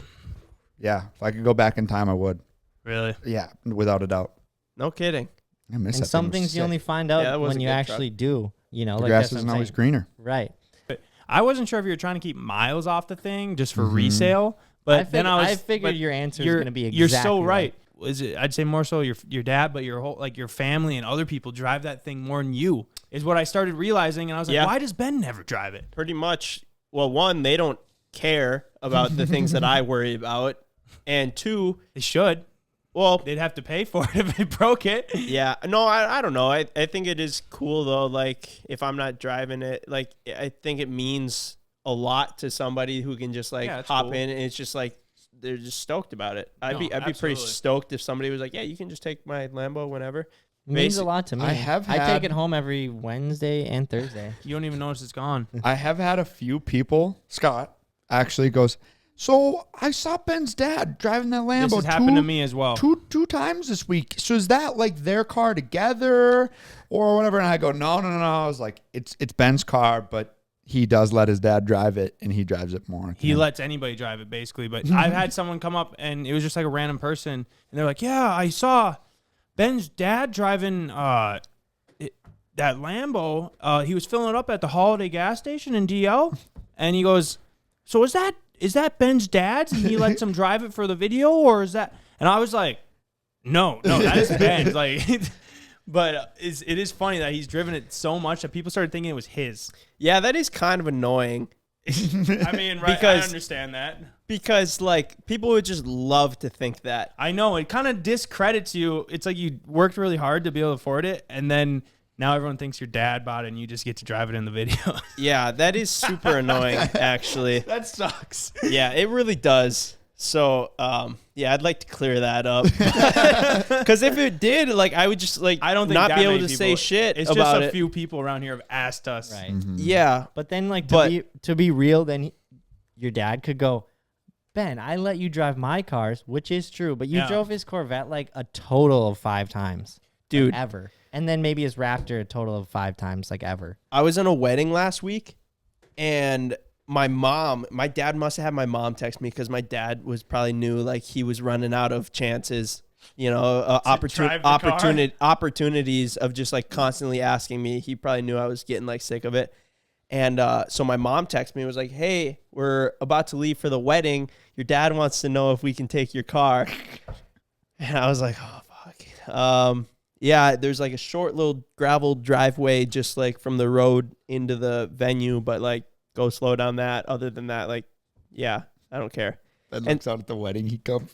Yeah, if I could go back in time, I would. Really? Yeah, without a doubt. No kidding. I miss and some things you only find out when you actually do. You know, the grass isn't always greener. Right. But I wasn't sure if you were trying to keep miles off the thing just for resale. But I figured your answer is going to be exactly you're so right. I'd say more so your dad, but your whole your family and other people drive that thing more than you is what I started realizing. And I was like, why does Ben never drive it? Pretty much. Well, one, they don't care about the things that I worry about, and two, they should. Well, they'd have to pay for it if they broke it. Yeah. No, I don't know. I think it is cool, though. Like, if I'm not driving it, like, I think it means a lot to somebody who can just, like, hop in. And it's just, like, they're just stoked about it. I'd be pretty stoked if somebody was like, yeah, you can just take my Lambo whenever. It means a lot to me. I take it home every Wednesday and Thursday. You don't even notice it's gone. I have had a few people, Scott actually goes, so I saw Ben's dad driving that Lambo. This has happened to me as well. Two times this week. So is that like their car together or whatever? And I go, no. I was like, it's Ben's car, but he does let his dad drive it, and he drives it more. He lets anybody drive it, basically. But I've had someone come up, and it was just like a random person, and they're like, yeah, I saw Ben's dad driving that Lambo. He was filling it up at the Holiday gas station in DL, and he goes, so is that Ben's dad's and he lets him drive it for the video, or is that? And I was like, no, that is Ben's. Like, but it is funny that he's driven it so much that people started thinking it was his. Yeah, that is kind of annoying. I mean, right? I understand that because like people would just love to think that. I know it kind of discredits you. It's like you worked really hard to be able to afford it, and then now everyone thinks your dad bought it and you just get to drive it in the video. Yeah, that is super annoying, actually. That sucks. Yeah, it really does. So, I'd like to clear that up. Because if it did, like, I would just, like, I don't think not be able to say shit about it. It's just a few people around here have asked us. Right. Mm-hmm. Yeah. But then, like, to be real, then your dad could go, Ben, I let you drive my cars, which is true, but you drove his Corvette, like, a total of 5 times. Dude. Like, ever. And then maybe his Raptor a total of 5 times, like, ever. I was in a wedding last week, and my dad must have had my mom text me because my dad was probably knew, like, he was running out of chances, you know, opportunities of just, like, constantly asking me. He probably knew I was getting, like, sick of it. And so my mom texted me and was like, hey, we're about to leave for the wedding. Your dad wants to know if we can take your car. And I was like, oh, fuck. Yeah, there's like a short little gravel driveway just like from the road into the venue, but like go slow down that. Other than that, like, yeah, I don't care. Ben looks out at the wedding. He comes.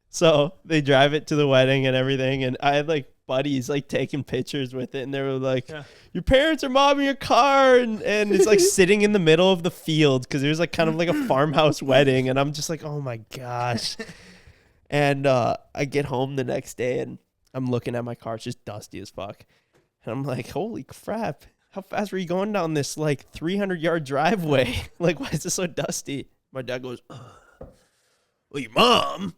So they drive it to the wedding and everything. And I had like buddies like taking pictures with it. And they were like, your parents are mobbing your car. And it's like sitting in the middle of the field because it was like kind of like a farmhouse wedding. And I'm just like, oh my gosh. And I get home the next day and I'm looking at my car. It's just dusty as fuck. And I'm like, holy crap. How fast were you going down this like 300-yard driveway? Like, why is this so dusty? My dad goes, well, your mom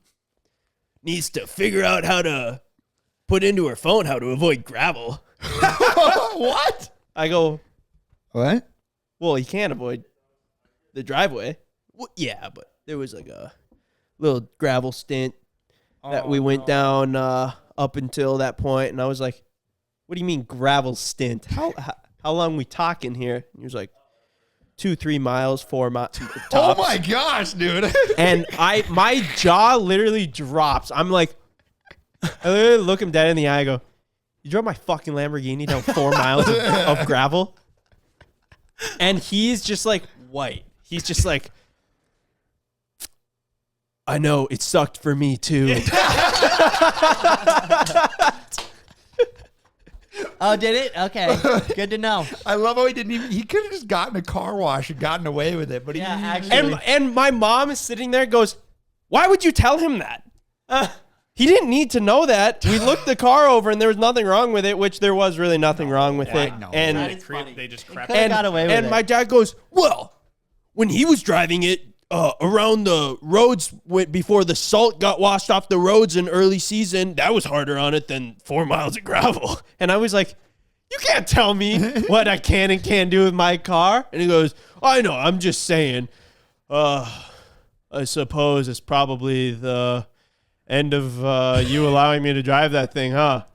needs to figure out how to put into her phone how to avoid gravel. What? I go, what? Well, you can't avoid the driveway. Well, yeah, but there was like a little gravel stint that we went down up until that point, and I was like, what do you mean gravel stint? How long we talking here? And he was like, 2-3 miles, 4 miles. Oh my gosh, dude. And my jaw literally drops. I'm like, I literally look him dead in the eye. I go, you drove my fucking Lamborghini down 4 miles of gravel? And he's just like white. He's just like, I know, it sucked for me too. Oh, did it? Okay. Good to know. I love how he could have just gotten a car wash and gotten away with it. But yeah, actually. And my mom is sitting there and goes, why would you tell him that? He didn't need to know that. We looked the car over and there was nothing wrong with it, which there was really nothing wrong with it. And they just crept. Got away with it. And my dad goes, well, when he was driving it around the roads before the salt got washed off the roads in early season, that was harder on it than 4 miles of gravel. And I was like, you can't tell me what I can and can't do with my car. And he goes, I know, I'm just saying. I suppose it's probably the end of you allowing me to drive that thing, huh?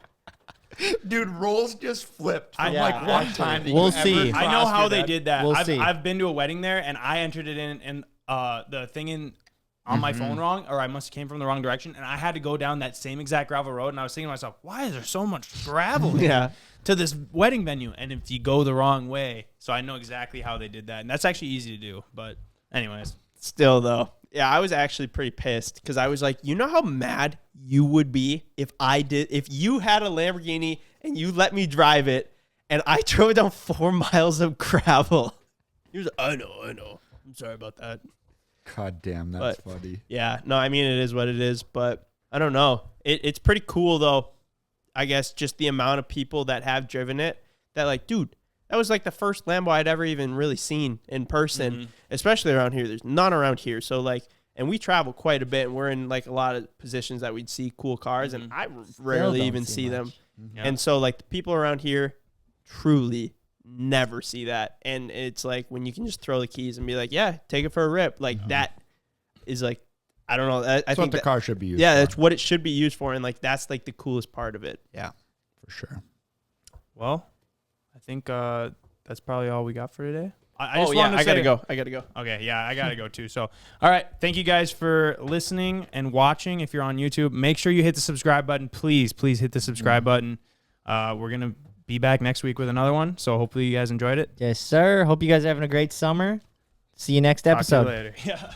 Dude, roles just flipped from one time. We'll see. I know how they did that. We'll see. I've been to a wedding there, and I entered it in the thing on my phone wrong, or I must have came from the wrong direction, and I had to go down that same exact gravel road, and I was thinking to myself, why is there so much gravel to this wedding venue? And if you go the wrong way, so I know exactly how they did that, and that's actually easy to do. But anyways. Still, though. Yeah, I was actually pretty pissed because I was like, you know how mad you would be if you had a Lamborghini and you let me drive it and I drove down 4 miles of gravel. He was like, I know. I'm sorry about that. God damn, that's funny. Yeah, no, I mean, it is what it is, but I don't know. It's pretty cool, though, I guess, just the amount of people that have driven it that like, dude, that was like the first Lambo I'd ever even really seen in person, especially around here. There's none around here. So like, and we travel quite a bit and we're in like a lot of positions that we'd see cool cars and I rarely even see them. Yeah. And so like the people around here truly never see that. And it's like when you can just throw the keys and be like, yeah, take it for a rip. Like that is like, I don't know. I think what the car should be used for. Yeah, that's what it should be used for. And like, that's like the coolest part of it. Yeah, for sure. Well, I think that's probably all we got for today. I gotta go. Okay, yeah, I gotta go too. So, all right, thank you guys for listening and watching. If you're on YouTube, make sure you hit the subscribe button. Please hit the subscribe button. We're gonna be back next week with another one. So hopefully you guys enjoyed it. Yes, sir. Hope you guys are having a great summer. See you next episode. Talk to you later. Yeah.